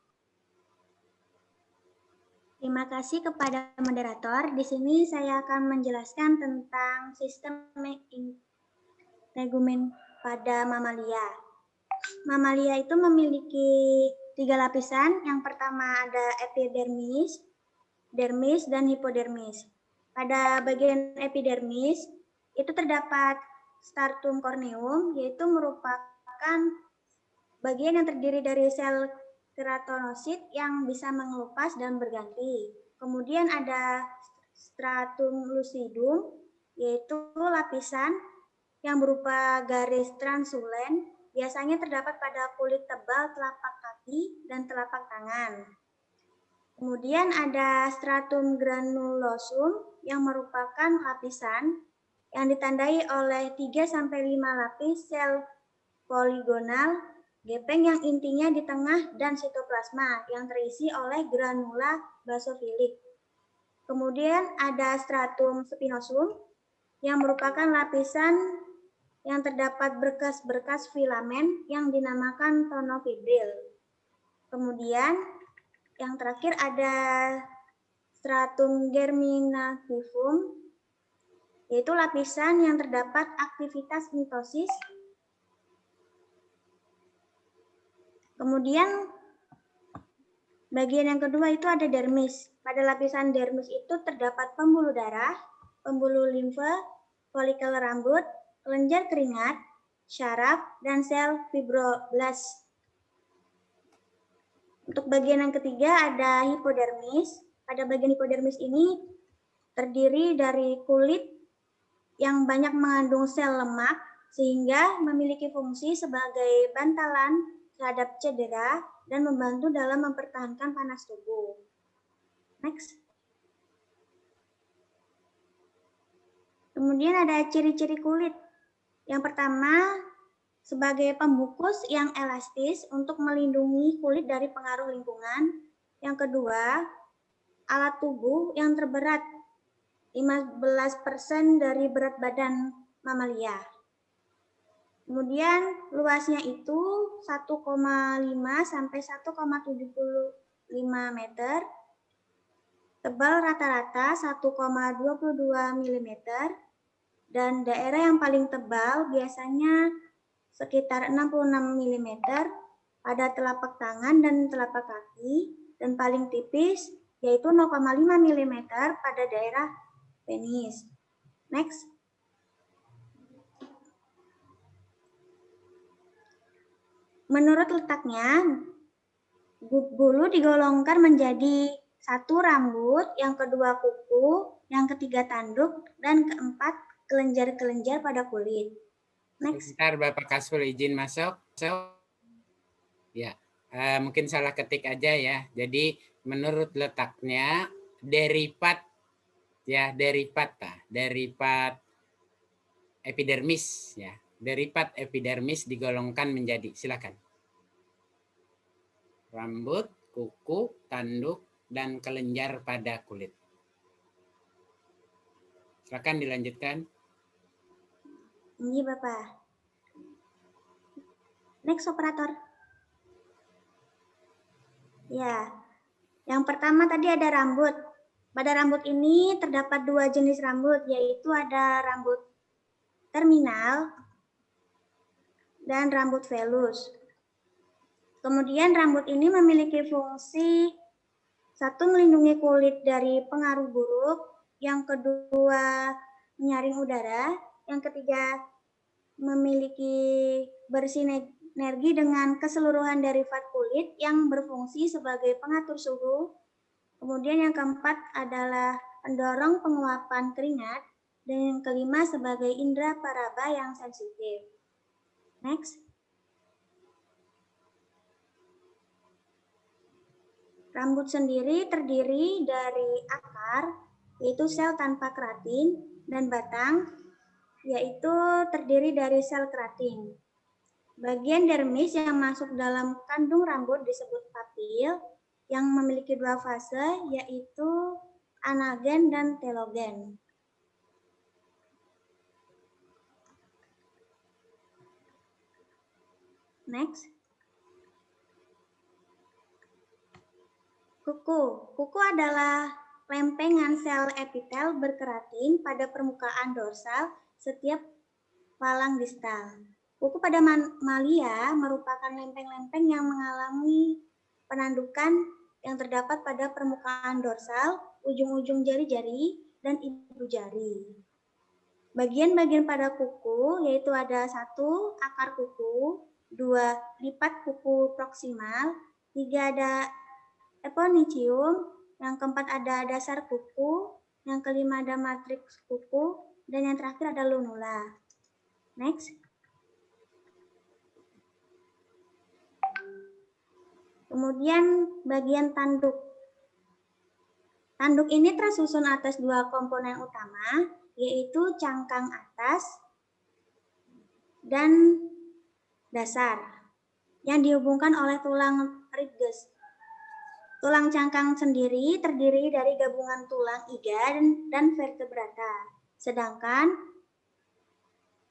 Terima kasih kepada moderator. Di sini saya akan menjelaskan tentang sistem integumen pada mamalia. Mamalia itu memiliki 3 lapisan. Yang pertama ada epidermis, dermis, dan hipodermis. Pada bagian epidermis itu terdapat stratum corneum, yaitu merupakan bagian yang terdiri dari sel keratinosit yang bisa mengelupas dan berganti. Kemudian ada stratum lucidum, yaitu lapisan yang berupa garis transulen, biasanya terdapat pada kulit tebal telapak kaki dan telapak tangan. Kemudian ada stratum granulosum yang merupakan lapisan yang ditandai oleh 3-5 lapis sel poligonal gepeng yang intinya di tengah dan sitoplasma yang terisi oleh granula basofilik. Kemudian ada stratum spinosum yang merupakan lapisan yang terdapat berkas-berkas filamen yang dinamakan tonofibril. Kemudian yang terakhir ada stratum germinativum, yaitu lapisan yang terdapat aktivitas mitosis. Kemudian bagian yang kedua itu ada dermis. Pada lapisan dermis itu terdapat pembuluh darah, pembuluh limfe, folikel rambut, kelenjar keringat, syaraf, dan sel fibroblast. Untuk bagian yang ketiga ada hipodermis. Pada bagian hipodermis ini terdiri dari kulit yang banyak mengandung sel lemak sehingga memiliki fungsi sebagai bantalan terhadap cedera dan membantu dalam mempertahankan panas tubuh. Next. Kemudian ada ciri-ciri kulit. Yang pertama, sebagai pembungkus yang elastis untuk melindungi kulit dari pengaruh lingkungan. Yang kedua, alat tubuh yang terberat 15% dari berat badan mamalia. Kemudian luasnya itu 1,5 sampai 1,75 meter. Tebal rata-rata 1,22 mm Dan daerah yang paling tebal biasanya sekitar 66 mm pada telapak tangan dan telapak kaki, dan paling tipis yaitu 0,5 mm pada daerah penis. Next. Menurut letaknya, bulu digolongkan menjadi 1 rambut, yang kedua kuku, yang ketiga tanduk, dan keempat kelenjar-kelenjar pada kulit. Next. Sebentar Bapak Kasful izin masuk. Ya, mungkin salah ketik aja ya. Jadi menurut letaknya derivat epidermis ya. Derivat epidermis digolongkan menjadi, silakan. Rambut, kuku, tanduk, dan kelenjar pada kulit. Silakan dilanjutkan. Ini Bapak. Next operator. Ya, yang pertama tadi ada rambut. Pada rambut ini terdapat 2 jenis rambut, yaitu ada rambut terminal dan rambut velus. Kemudian rambut ini memiliki fungsi satu, melindungi kulit dari pengaruh buruk, yang kedua menyaring udara, yang ketiga memiliki bersinergi dengan keseluruhan derivat kulit yang berfungsi sebagai pengatur suhu. Kemudian yang keempat adalah pendorong penguapan keringat, dan yang kelima sebagai indera paraba yang sensitif. Next. Rambut sendiri terdiri dari akar, yaitu sel tanpa keratin, dan batang, yaitu terdiri dari sel keratin. Bagian dermis yang masuk dalam kandung rambut disebut papil, yang memiliki 2 fase, yaitu anagen dan telogen. Next. Kuku adalah lempengan sel epitel berkeratin pada permukaan dorsal setiap palang distal. Kuku pada mamalia merupakan lempeng-lempeng yang mengalami penandukan yang terdapat pada permukaan dorsal, ujung-ujung jari-jari, dan ibu jari. Bagian-bagian pada kuku yaitu ada 1, akar kuku, 2, lipat kuku proksimal, 3, ada eponychium, yang keempat ada dasar kuku, yang kelima ada matriks kuku, dan yang terakhir ada lunula. Next. Kemudian bagian tanduk. Tanduk ini tersusun atas 2 komponen utama, yaitu cangkang atas dan dasar, yang dihubungkan oleh tulang ribges. Tulang cangkang sendiri terdiri dari gabungan tulang iga dan vertebrata. Sedangkan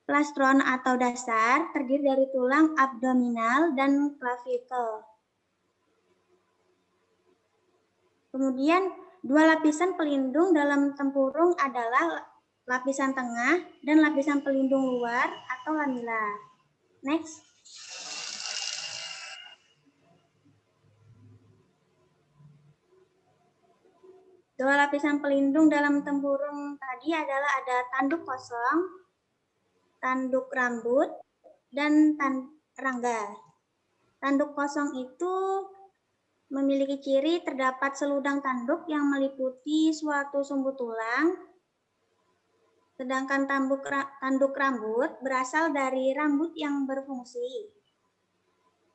plastron atau dasar terdiri dari tulang abdominal dan clavicle. Kemudian 2 lapisan pelindung dalam tempurung adalah lapisan tengah dan lapisan pelindung luar atau lamina. Next. Dua lapisan pelindung dalam tempurung tadi adalah ada tanduk kosong, tanduk rambut, dan rangga. Tanduk kosong itu memiliki ciri terdapat seludang tanduk yang meliputi suatu sumbu tulang, sedangkan tanduk rambut berasal dari rambut yang berfungsi.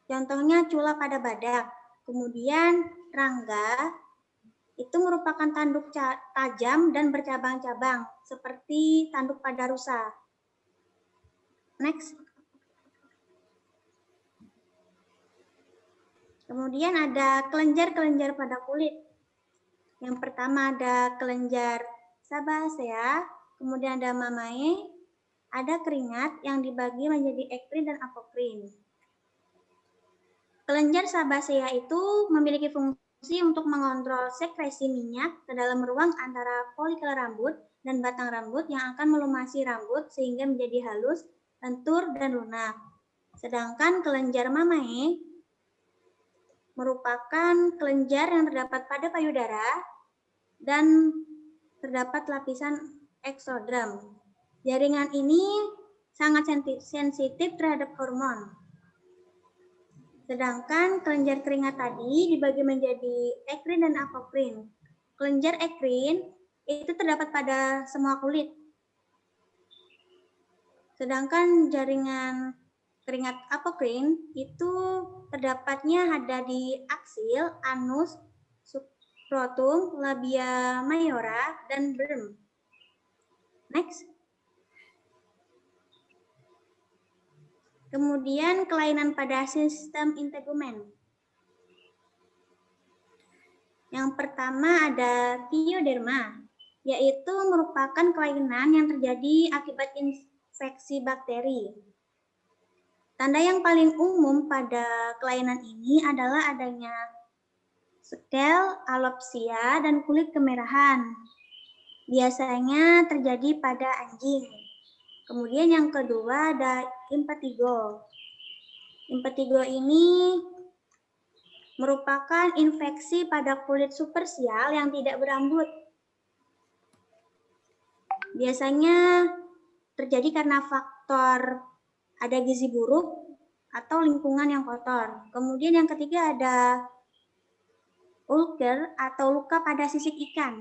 Contohnya cula pada badak. Kemudian rangga itu merupakan tanduk tajam dan bercabang-cabang, seperti tanduk pada rusa. Next. Kemudian ada kelenjar-kelenjar pada kulit. Yang pertama ada kelenjar Sabacea, kemudian ada mamae, ada keringat yang dibagi menjadi ekrin dan apokrin. Kelenjar Sabacea itu memiliki fungsi untuk mengontrol sekresi minyak ke dalam ruang antara folikel rambut dan batang rambut yang akan melumasi rambut sehingga menjadi halus, lentur, dan lunak. Sedangkan kelenjar mamae merupakan kelenjar yang terdapat pada payudara dan terdapat lapisan eksodram. Jaringan ini sangat sensitif terhadap hormon. Sedangkan kelenjar keringat tadi dibagi menjadi ekrin dan apokrin. Kelenjar ekrin itu terdapat pada semua kulit. Sedangkan jaringan keringat apokrin itu terdapatnya ada di aksil, anus, subskrotum, labia mayora, dan berm. Next. Kemudian kelainan pada sistem integumen. Yang pertama ada pioderma, yaitu merupakan kelainan yang terjadi akibat infeksi bakteri. Tanda yang paling umum pada kelainan ini adalah adanya skel, alopsia, dan kulit kemerahan. Biasanya terjadi pada anjing. Kemudian yang kedua ada impetigo. Impetigo ini merupakan infeksi pada kulit supersial yang tidak berambut. Biasanya terjadi karena faktor ada gizi buruk atau lingkungan yang kotor. Kemudian yang ketiga ada ulcer atau luka pada sisik ikan.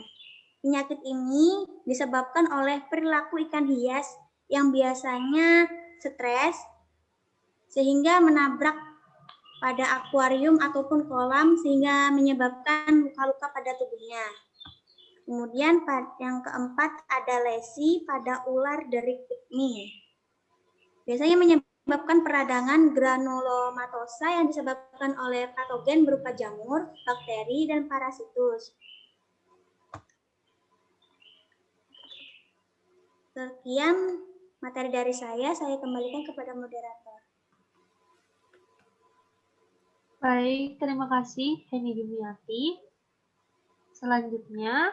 Penyakit ini disebabkan oleh perilaku ikan hias yang biasanya stres sehingga menabrak pada akuarium ataupun kolam sehingga menyebabkan luka-luka pada tubuhnya. Kemudian yang keempat ada lesi pada ular derik pygmy. Biasanya menyebabkan peradangan granulomatosa yang disebabkan oleh patogen berupa jamur, bakteri, dan parasitus. Sekian materi dari saya kembalikan kepada moderator. Baik, terima kasih Heni Jumiati. Selanjutnya,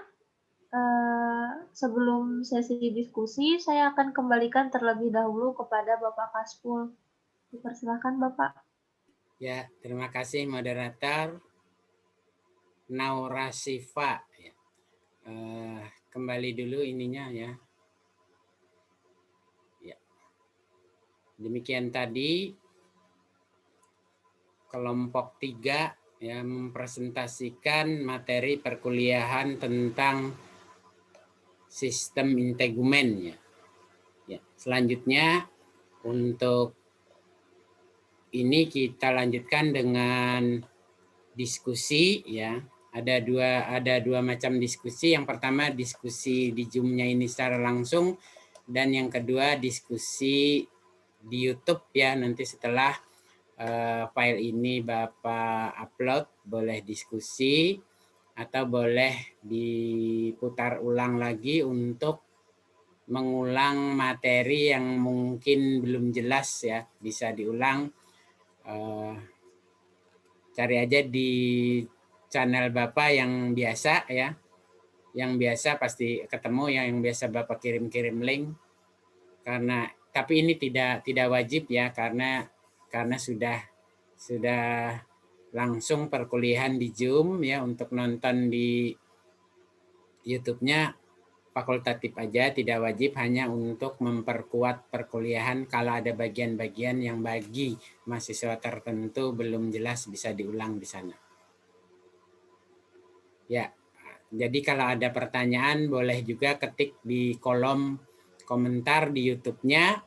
sebelum sesi diskusi, saya akan kembalikan terlebih dahulu kepada Bapak Kaspul. Dipersilakan Bapak. Ya, terima kasih moderator Naura Siva. Ya. Kembali dulu ininya ya. Ya. Demikian tadi kelompok 3 ya mempresentasikan materi perkuliahan tentang sistem integumen ya. Ya, selanjutnya untuk ini kita lanjutkan dengan diskusi ya. Ada dua macam diskusi. Yang pertama diskusi di Zoom-nya ini secara langsung dan yang kedua diskusi di YouTube ya. Nanti setelah file ini Bapak upload boleh diskusi atau boleh diputar ulang lagi untuk mengulang materi yang mungkin belum jelas ya, bisa diulang. Cari aja di channel Bapak yang biasa ya, yang biasa pasti ketemu ya, yang biasa Bapak kirim-kirim link. Karena tapi ini tidak wajib ya, karena sudah langsung perkuliahan di Zoom ya. Untuk nonton di YouTube-nya fakultatif aja, tidak wajib, hanya untuk memperkuat perkuliahan. Kalau ada bagian-bagian yang bagi mahasiswa tertentu belum jelas bisa diulang di sana. Ya, jadi kalau ada pertanyaan boleh juga ketik di kolom komentar di YouTube-nya.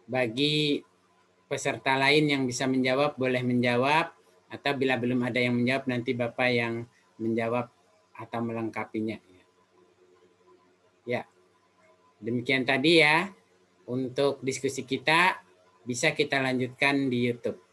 Bagi peserta lain yang bisa menjawab boleh menjawab, atau bila belum ada yang menjawab nanti Bapak yang menjawab atau melengkapinya. Ya, demikian tadi ya untuk diskusi kita, bisa kita lanjutkan di YouTube.